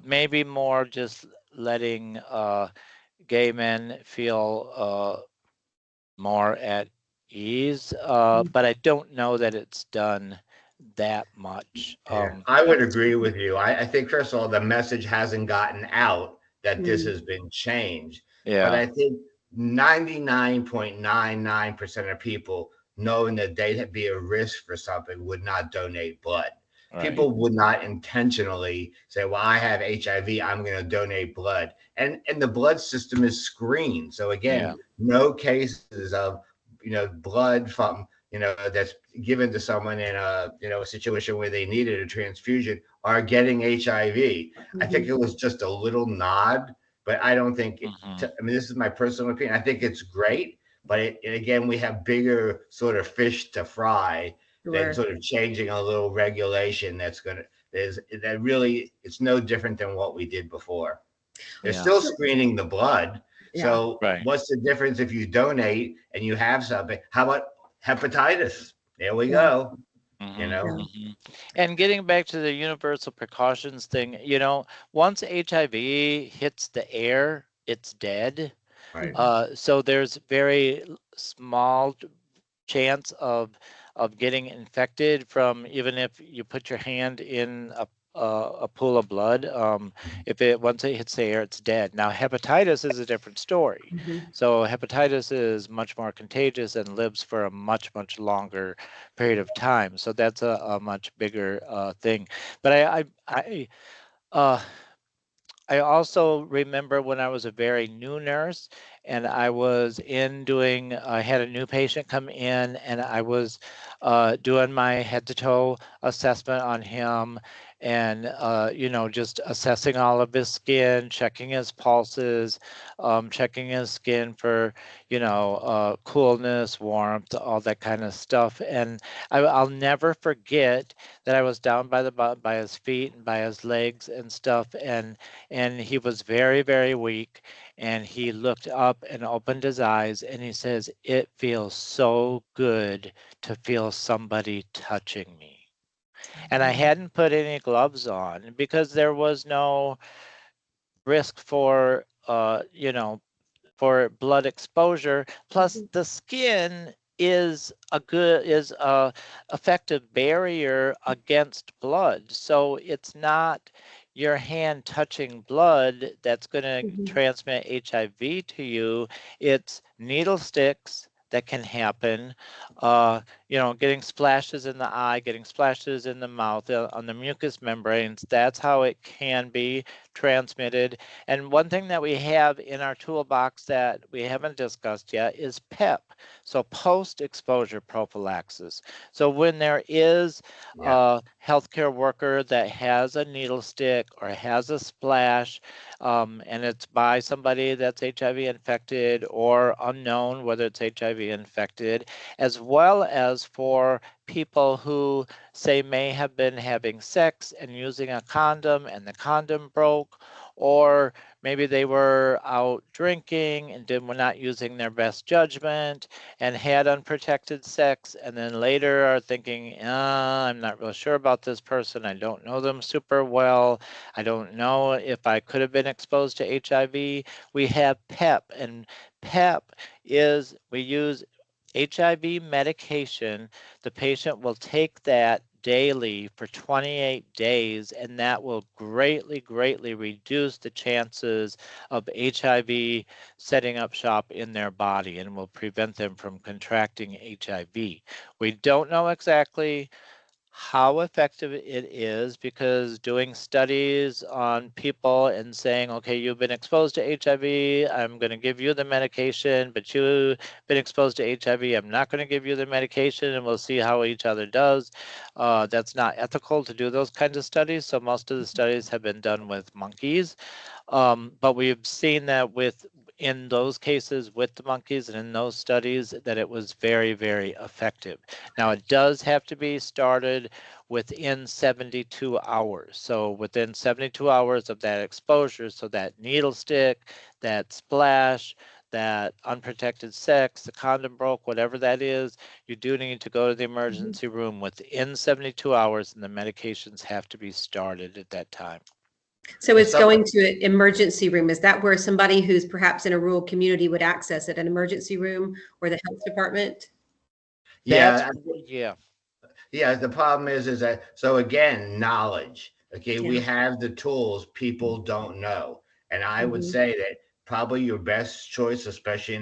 maybe more just letting gay men feel more at ease, but I don't know that it's done that much. Yeah, I would agree with you. I think, first of all, the message hasn't gotten out that this has been changed. But Yeah, I think 99.99% of people, knowing that they'd be a risk for something, would not donate blood. right. People would not intentionally say, well, I have HIV, I'm going to donate blood. And the blood system is screened. So Yeah. again, no cases of, blood from, that's given to someone in a situation where they needed a transfusion are getting HIV. I think it was just a little nod, but I don't think Hmm. I mean, this is my personal opinion. I think it's great, but again, we have bigger sort of fish to fry than Sure. sort of changing a little regulation that really, it's no different than what we did before. They're Yeah. still screening the blood. Yeah. So Right. what's the difference if you donate and you have something? How about hepatitis? There we Yeah. go. You Hmm. know, Yeah. Hmm. And getting back to the universal precautions thing, once HIV hits the air, it's dead. right? So there's very small chance of getting infected from, even if you put your hand in a pool of blood. If it once it hits the air, it's dead. Now hepatitis is a different story. So hepatitis is much more contagious and lives for a much longer period of time. So that's a much bigger thing. But uh, I also remember when I was a very new nurse and I was I had a new patient come in and I was doing my head to toe assessment on him and, just assessing all of his skin, checking his pulses, checking his skin for, coolness, warmth, all that kind of stuff. And I'll never forget that I was down by his feet and by his legs and stuff. And he was very weak, and he looked up and opened his eyes and he says, it feels so good to feel somebody touching me. And I hadn't put any gloves on because there was no risk for blood exposure. Plus the skin is a effective barrier against blood. So it's not your hand touching blood that's going to transmit HIV to you. It's needle sticks that can happen. Getting splashes in the eye, getting splashes in the mouth, on the mucous membranes. That's how it can be transmitted. And one thing that we have in our toolbox that we haven't discussed yet is PEP, so post-exposure prophylaxis. So when there is Yeah. a healthcare worker that has a needle stick or has a splash, and it's by somebody that's HIV infected or unknown whether it's HIV infected, as well as for people who say may have been having sex and using a condom and the condom broke, or maybe they were out drinking and were not using their best judgment and had unprotected sex, and then later are thinking, I'm not real sure about this person. I don't know them super well. I don't know if I could have been exposed to HIV. We have PEP, and PEP is we use HIV medication. The patient will take that daily for 28 days, and that will greatly reduce the chances of HIV setting up shop in their body and will prevent them from contracting HIV. We don't know exactly how effective it is, because doing studies on people and saying, okay, you've been exposed to HIV, I'm going to give you the medication, but you've been exposed to HIV, I'm not going to give you the medication, and we'll see how each other does. That's not ethical to do those kinds of studies. So most of the studies have been done with monkeys. But we've seen that in those cases with the monkeys and in those studies that it was very, very effective. Now, it does have to be started within 72 hours. So within 72 hours of that exposure, so that needle stick, that splash, that unprotected sex, the condom broke, whatever that is, you do need to go to the emergency room within 72 hours, and the medications have to be started at that time. So Well, it's going to an emergency room. Is that where somebody who's perhaps in a rural community would access it, an emergency room or the health department? yeah, Yeah. yeah. The problem is that, so again, knowledge. Okay, we Yeah. have the tools, people don't know. And I would Mhm. say that probably your best choice, especially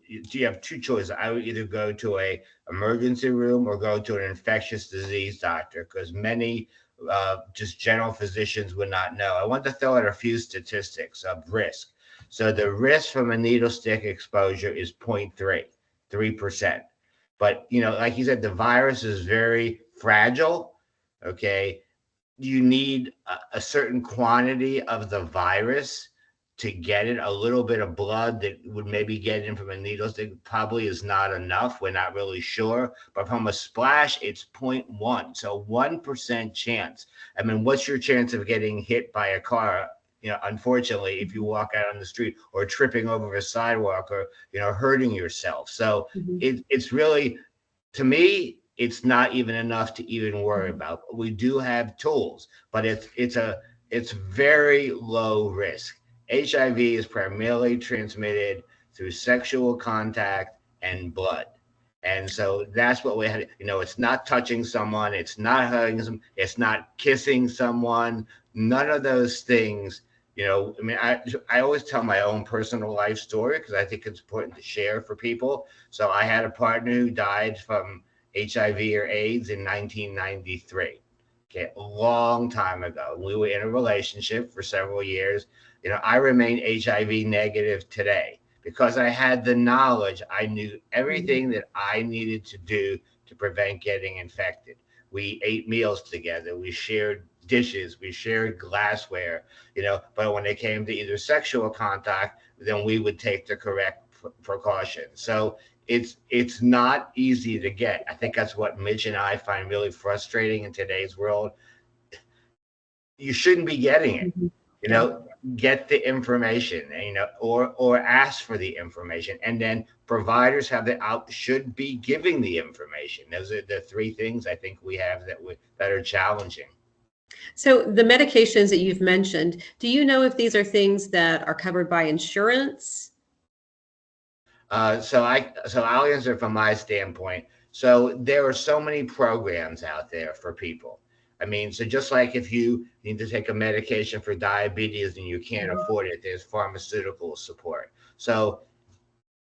you have two choices. I would either go to a emergency room or go to an infectious disease doctor, because many just general physicians would not know. I want to throw out a few statistics of risk. So the risk from a needle stick exposure is 0.3%. But like you said, the virus is very fragile. Okay, you need a certain quantity of the virus to get it. A little bit of blood that would maybe get in from a needle stick probably is not enough. We're not really sure. But from a splash, it's 0.1. So 1% chance. I mean, what's your chance of getting hit by a car? Unfortunately, if you walk out on the street, or tripping over a sidewalk, or, hurting yourself. So Mhm. it's really, to me, it's not even enough to even worry Mhm. about. We do have tools, but it's very low risk. HIV is primarily transmitted through sexual contact and blood. And so that's what we had. It's not touching someone, it's not hugging them, it's not kissing someone. None of those things. I mean, I always tell my own personal life story because I think it's important to share for people. So I had a partner who died from HIV or AIDS in 1993. Okay, a long time ago. We were in a relationship for several years. I remain HIV negative today because I had the knowledge. I knew everything that I needed to do to prevent getting infected. We ate meals together. We shared dishes. We shared glassware. But when it came to either sexual contact, then we would take the correct precautions. So it's not easy to get. I think that's what Mitch and I find really frustrating in today's world. You shouldn't be getting it. Mhm. You Yeah. know, get the information, or ask for the information, and then providers should be giving the information. Those are the three things I think we have that are challenging. So the medications that you've mentioned, do you know if these are things that are covered by insurance? So I'll answer from my standpoint. So there are so many programs out there for people. I mean, so just like if you need to take a medication for diabetes and you can't afford it, there's pharmaceutical support. So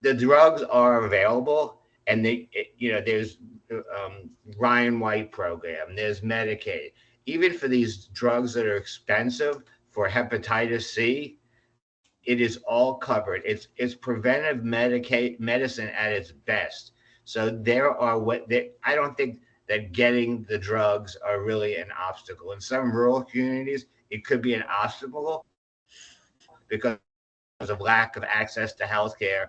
the drugs are available, and there's Ryan White program, there's Medicaid. Even for these drugs that are expensive for hepatitis C, it is all covered. It's preventive medicine at its best. So there are I don't think that getting the drugs are really an obstacle. In some rural communities, it could be an obstacle because of lack of access to healthcare,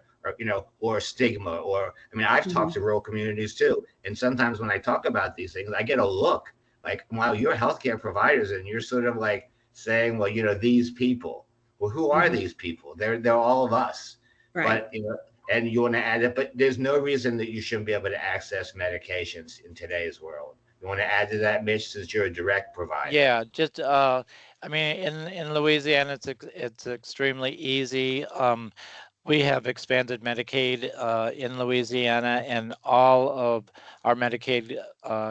or stigma. Or, I mean, I've talked to Mhm. rural communities too, and sometimes when I talk about these things, I get a look like, "Wow, you're healthcare providers," and you're sort of like saying, "Well, these people." Well, who are Mhm. these people? They're all of us. Right. But and you want to add it, but there's no reason that you shouldn't be able to access medications in today's world. You want to add to that, Mitch, since you're a direct provider? Yeah, just I mean, in Louisiana, it's extremely easy. We have expanded Medicaid in Louisiana, and all of our Medicaid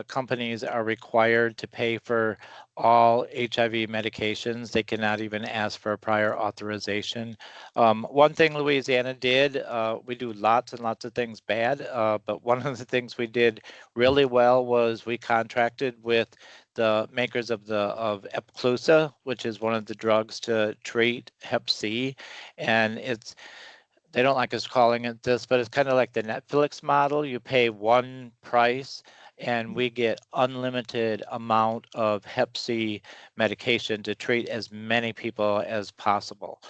companies are required to pay for all HIV medications. They cannot even ask for a prior authorization. One thing Louisiana did, we do lots and lots of things bad, but one of the things we did really well was we contracted with the makers of Epclusa, which is one of the drugs to treat Hep C, and they don't like us calling it this, but it's kind of like the Netflix model. You pay one price and we get unlimited amount of Hep C medication to treat as many people as possible.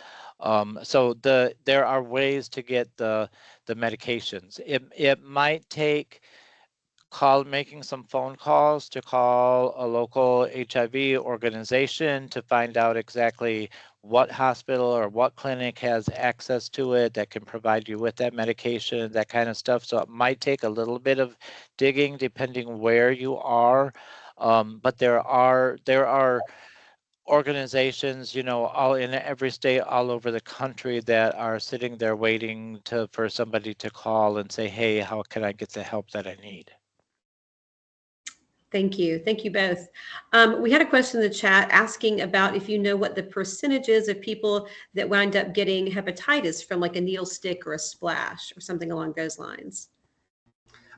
So there are ways to get the medications. It might take making some phone calls to call a local HIV organization to find out exactly what hospital or what clinic has access to it that can provide you with that medication, that kind of stuff. So it might take a little bit of digging depending where you are. But there are organizations, all in every state all over the country that are sitting there waiting for somebody to call and say, hey, how can I get the help that I need? Thank you. Thank you both. We had a question in the chat asking about if you know what the percentage is of people that wind up getting hepatitis from like a needle stick or a splash or something along those lines.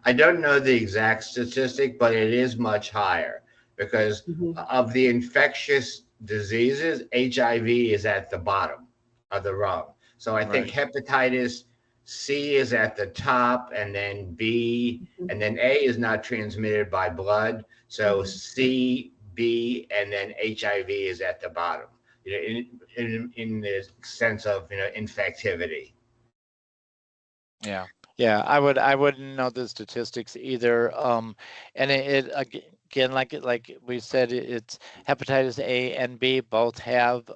I don't know the exact statistic, but it is much higher because of the infectious diseases, HIV is at the bottom of the rung. So I think hepatitis C is at the top, and then B, and then A is not transmitted by blood. So C, B, and then HIV is at the bottom, in the sense of, infectivity. Yeah, I wouldn't know the statistics either. And it again, like we said, it's hepatitis A and B both have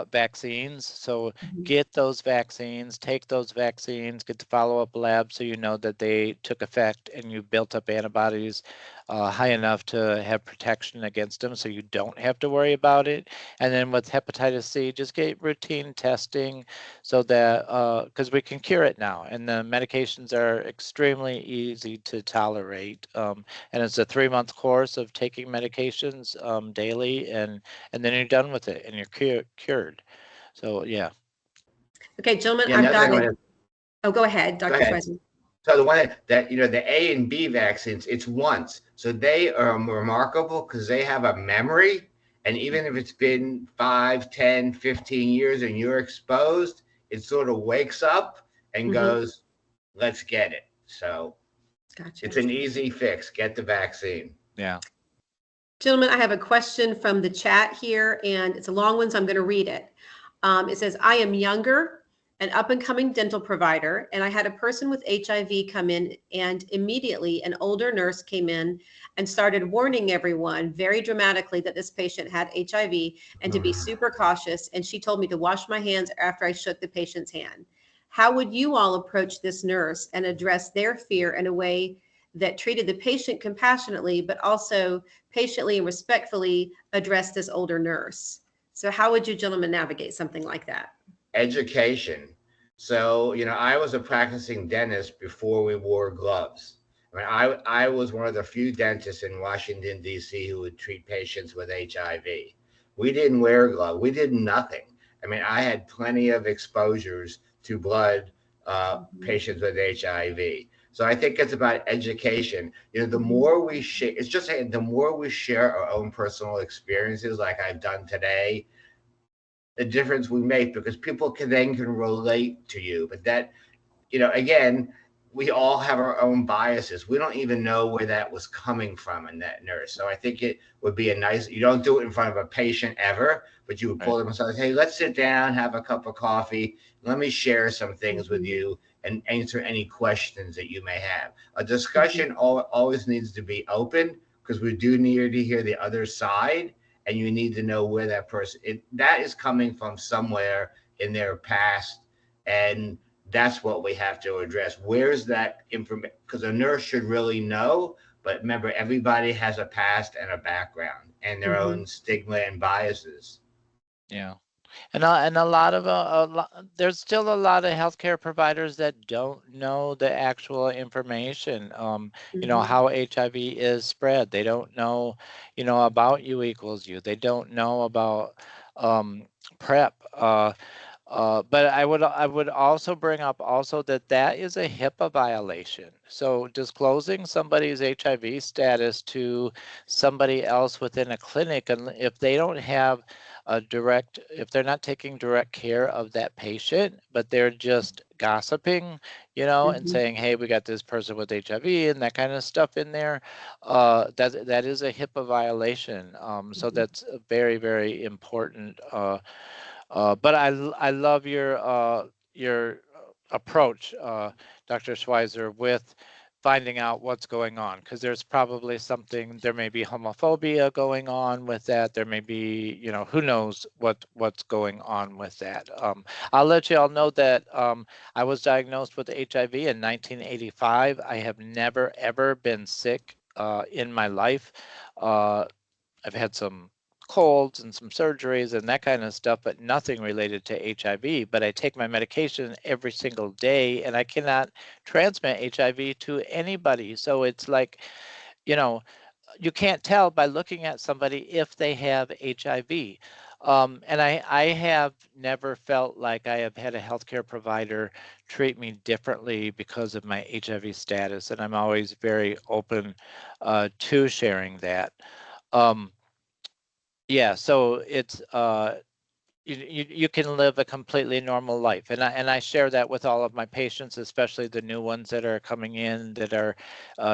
vaccines. So get those vaccines, take those vaccines, get the follow-up lab so you know that they took effect and you built up antibodies high enough to have protection against them so you don't have to worry about it. And then with hepatitis C, just get routine testing so that because we can cure it now, and the medications are extremely easy to tolerate. And it's a 3-month course of taking medications daily, and then you're done with it and you're cured. So yeah. Okay, gentlemen, Yeah, I've got it. Oh, go ahead, Dr. Schweizer. So the one that the A and B vaccines, it's once. So they are remarkable because they have a memory. And even if it's been 5, 10, 15 years and you're exposed, it sort of wakes up and goes, let's get it. So it's an easy fix. Get the vaccine. Yeah. Gentlemen, I have a question from the chat here, and it's a long one, so I'm going to read it. It says, I am younger, an up-and-coming dental provider, and I had a person with HIV come in, and immediately an older nurse came in and started warning everyone very dramatically that this patient had HIV and to be super cautious, and she told me to wash my hands after I shook the patient's hand. How would you all approach this nurse and address their fear in a way that treated the patient compassionately, but also patiently and respectfully addressed this older nurse? So how would you gentlemen navigate something like that? Education. So, I was a practicing dentist before we wore gloves. I mean, I was one of the few dentists in Washington, D.C. who would treat patients with HIV. We didn't wear gloves. We did nothing. I mean, I had plenty of exposures to blood patients with HIV. So I think it's about education. The more we share, the more we share our own personal experiences, like I've done today, the difference we make, because people can relate to you. But that, again, we all have our own biases. We don't even know where that was coming from in that nurse. So I think it would be you don't do it in front of a patient ever, but you would pull them aside, hey, let's sit down, have a cup of coffee. Let me share some things with you and answer any questions that you may have. A discussion always needs to be open, because we do need to hear the other side. And you need to know where that person, that is coming from somewhere in their past. And that's what we have to address. Where's that information? Because a nurse should really know. But remember, everybody has a past and a background and their own stigma and biases. Yeah. And a lot of there's still a lot of healthcare providers that don't know the actual information. You know, how HIV is spread. They don't know, you know, about U equals U. They don't know about PrEP. But I would also bring up also that that is a HIPAA violation. So disclosing somebody's HIV status to somebody else within a clinic, and if they don't have if they're not taking direct care of that patient, but they're just gossiping, you know, and saying, hey, we got this person with HIV and that kind of stuff in there, that is a HIPAA violation. So that's a very, very important. But I love your approach, Dr. Schweizer, with finding out what's going on, because there's probably something, there may be homophobia going on with that. There may be, you know, who knows what's going on with that. I'll let you all know that I was diagnosed with HIV in 1985. I have never, ever been sick in my life. I've had some colds and some surgeries and that kind of stuff, but nothing related to HIV. But I take my medication every single day and I cannot transmit HIV to anybody. So it's like, you know, you can't tell by looking at somebody if they have HIV. And I have never felt like I have had a healthcare provider treat me differently because of my HIV status. And I'm always very open to sharing that. Um, yeah, so it's you can live a completely normal life, and I share that with all of my patients, especially the new ones that are coming in that are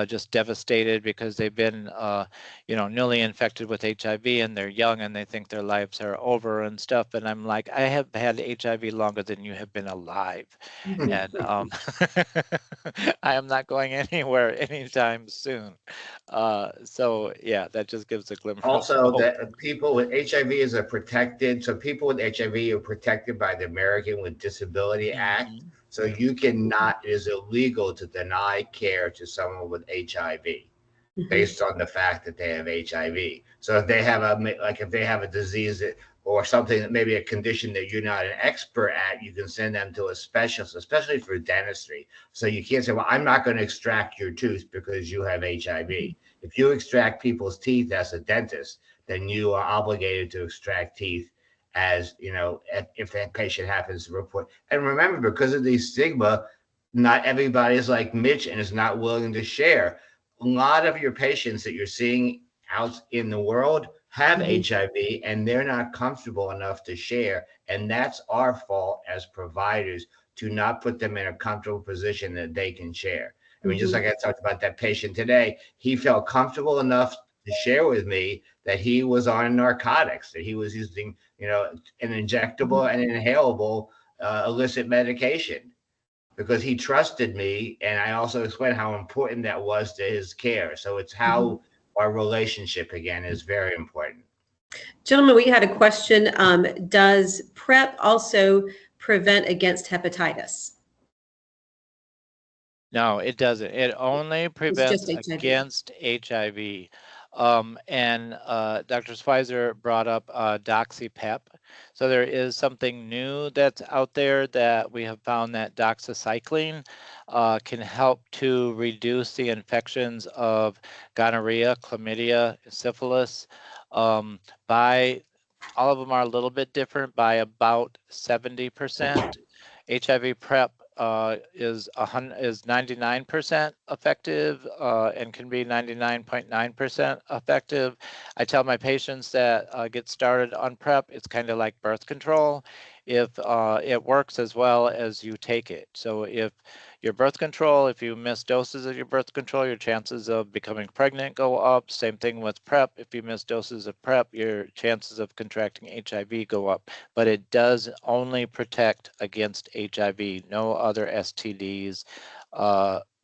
just devastated because they've been you know, newly infected with HIV and they're young and they think their lives are over and stuff. And I'm like, I have had HIV longer than you have been alive, and I am not going anywhere anytime soon. So yeah, that just gives a glimmer of Also, hope. that people with HIV is a protected, so people with HIV are protected by the American with Disability Act. Mhm. So you cannot, it is illegal to deny care to someone with HIV based on the fact that they have HIV. So if they have like if they have a disease or something that maybe a condition that you're not an expert at, you can send them to a specialist, especially for dentistry. So you can't say, well, I'm not going to extract your tooth because you have HIV. If you extract people's teeth as a dentist, then you are obligated to extract teeth as, you know, if that patient happens to report. And remember, because of the stigma, not everybody is like Mitch and is not willing to share. A lot of your patients that you're seeing out in the world have HIV and they're not comfortable enough to share. And that's our fault as providers to not put them in a comfortable position that they can share. I mean, just like I talked about that patient today, he felt comfortable enough to share with me that he was on narcotics, that he was using, you know, an injectable and inhalable illicit medication because he trusted me. And I also explained how important that was to his care. So it's how our relationship again is very important. Gentlemen, we had a question. Does PrEP also prevent against hepatitis? No, it doesn't. It only It's just prevents HIV. against HIV. And Dr. Spicer brought up doxypep. So there is something new that's out there that we have found that doxycycline can help to reduce the infections of gonorrhea, chlamydia, syphilis by all of them are a little bit different by about 70%. HIV PrEP is 99% effective and can be 99.9% effective. I tell my patients that get started on PrEP, it's kind of like birth control. If it works as well as you take it. So if your birth control, if you miss doses of your birth control, your chances of becoming pregnant go up. Same thing with PrEP. If you miss doses of PrEP, your chances of contracting HIV go up. But it does only protect against HIV, no other STDs,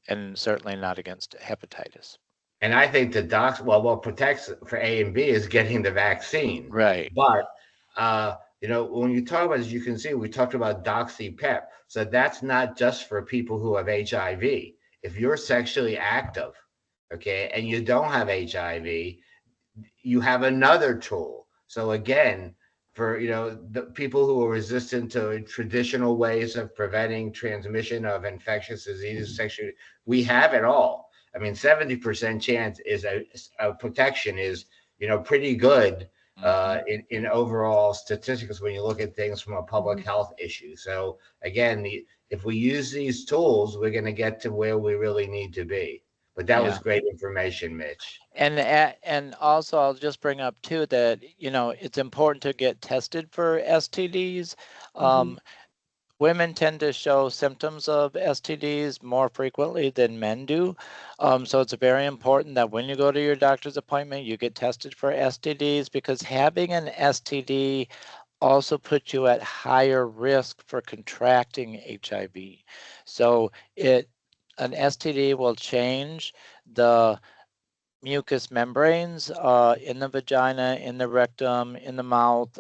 and certainly not against hepatitis. And I think the docs, well, what protects for A and B is getting the vaccine. Right. But, you know, when you talk about, as you can see, we talked about doxypep. So that's not just for people who have HIV. If you're sexually active, okay, and you don't have HIV, you have another tool. So again, for the people who are resistant to traditional ways of preventing transmission of infectious diseases sexually. We have it all. I mean, 70% chance is a protection is pretty good in overall statistics when you look at things from a public health issue. So again, if we use these tools, we're going to get to where we really need to be. But that was great information, Mitch. And also I'll just bring up too that it's important to get tested for STDs. Women tend to show symptoms of STDs more frequently than men do. So it's very important that when you go to your doctor's appointment, you get tested for STDs, because having an STD also puts you at higher risk for contracting HIV. So an STD will change the mucous membranes in the vagina, in the rectum, in the mouth,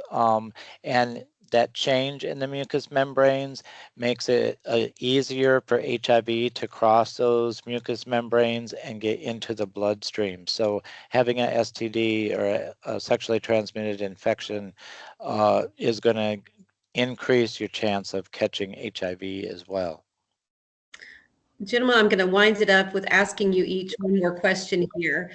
and that change in the mucous membranes makes it easier for HIV to cross those mucous membranes and get into the bloodstream. So having a STD or a sexually transmitted infection is going to increase your chance of catching HIV as well. Gentlemen, I'm going to wind it up with asking you each one more question here.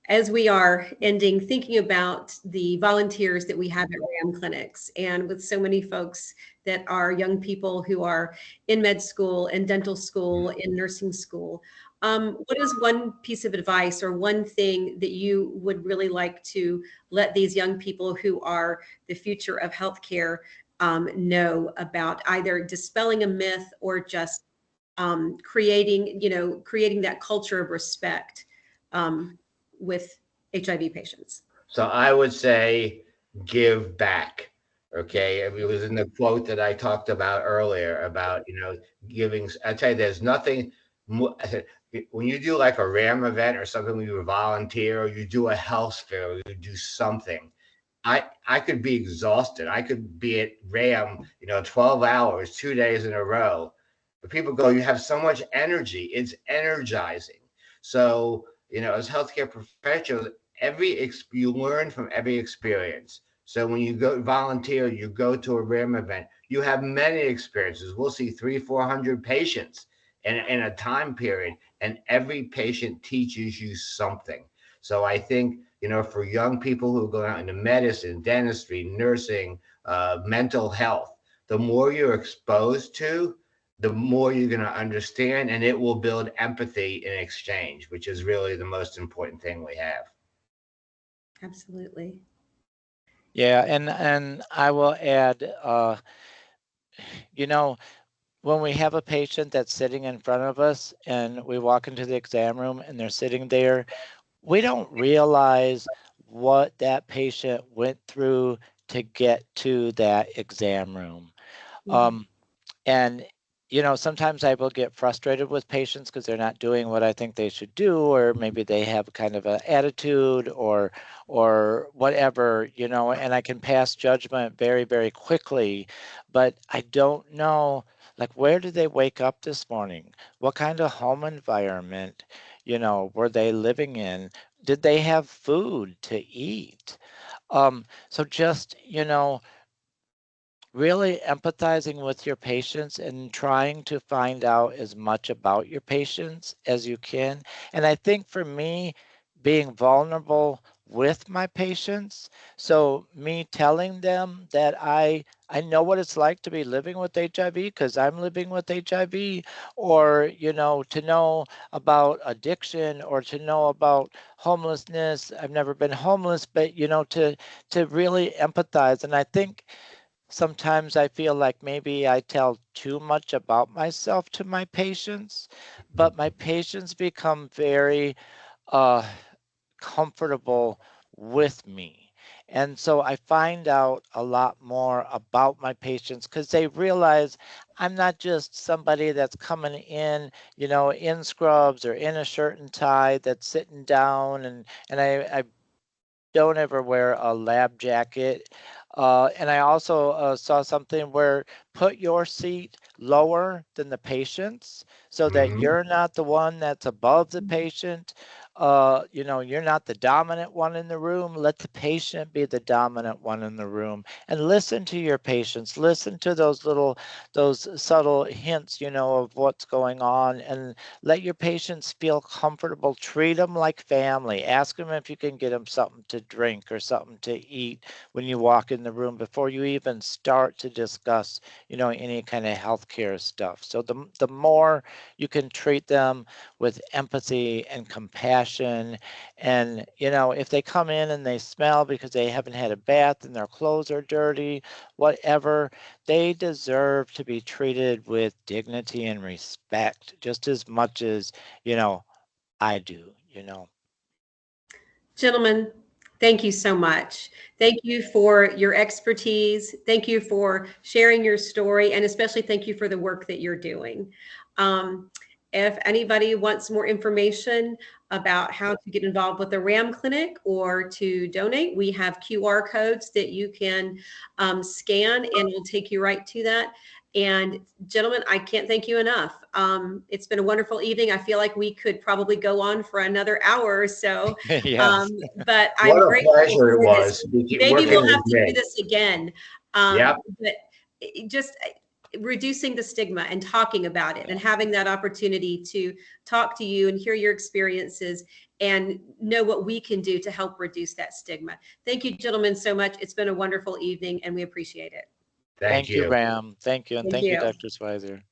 As we are ending, thinking about the volunteers that we have at RAM clinics, and with so many folks that are young people who are in med school, in dental school, in nursing school, what is one piece of advice or one thing that you would really like to let these young people who are the future of healthcare know about either dispelling a myth or just creating that culture of respect with HIV patients? So I would say give back. Okay. It was in the quote that I talked about earlier about, giving. I tell you, there's nothing more. When you do like a RAM event or something, when you volunteer or you do a health fair, or you do something, I could be exhausted. I could be at RAM, 12 hours, 2 days in a row. But people go, you have so much energy. It's energizing. So, as healthcare professionals, you learn from every experience. So when you go volunteer, you go to a RAM event, you have many experiences. We'll see 300-400 patients in a time period, and every patient teaches you something. So I think, for young people who go out into medicine, dentistry, nursing, mental health, the more you're exposed to, the more you're going to understand, and it will build empathy in exchange, which is really the most important thing we have. Absolutely. Yeah, and I will add, when we have a patient that's sitting in front of us and we walk into the exam room and they're sitting there, we don't realize what that patient went through to get to that exam room. And sometimes I will get frustrated with patients because they're not doing what I think they should do, or maybe they have kind of an attitude or whatever, and I can pass judgment very, very quickly, but I don't know, like, where did they wake up this morning? What kind of home environment, were they living in? Did they have food to eat? So just, really empathizing with your patients and trying to find out as much about your patients as you can. And I think for me, being vulnerable with my patients, so me telling them that I know what it's like to be living with HIV because I'm living with HIV, or to know about addiction or to know about homelessness. I've never been homeless, but to really empathize. And I think sometimes I feel like maybe I tell too much about myself to my patients, but my patients become very uh, comfortable with me. And so I find out a lot more about my patients because they realize I'm not just somebody that's coming in scrubs or in a shirt and tie that's sitting down, and I don't ever wear a lab jacket. And I also saw something where put your seat lower than the patient's so that you're not the one that's above the patient. you're not the dominant one in the room. Let the patient be the dominant one in the room, and listen to your patients. Listen to those subtle hints, of what's going on, and let your patients feel comfortable. Treat them like family. Ask them if you can get them something to drink or something to eat when you walk in the room before you even start to discuss, any kind of healthcare stuff. So the more you can treat them with empathy and compassion, and if they come in and they smell because they haven't had a bath and their clothes are dirty, whatever, they deserve to be treated with dignity and respect just as much as I do. Gentlemen, thank you so much. Thank you for your expertise. Thank you for sharing your story, and especially thank you for the work that you're doing. If anybody wants more information about how to get involved with the RAM clinic or to donate, we have QR codes that you can scan, and it'll take you right to that. And gentlemen, I can't thank you enough. It's been a wonderful evening. I feel like we could probably go on for another hour or so. Yes. But I'm What a grateful pleasure it for this. was Maybe working we'll have with to do me. this again. Yep. But just reducing the stigma and talking about it and having that opportunity to talk to you and hear your experiences and know what we can do to help reduce that stigma. Thank you, gentlemen, so much. It's been a wonderful evening, and we appreciate it. Thank Thank you, you. Ram. Thank you. And Thank thank you, you. Dr. Schweizer.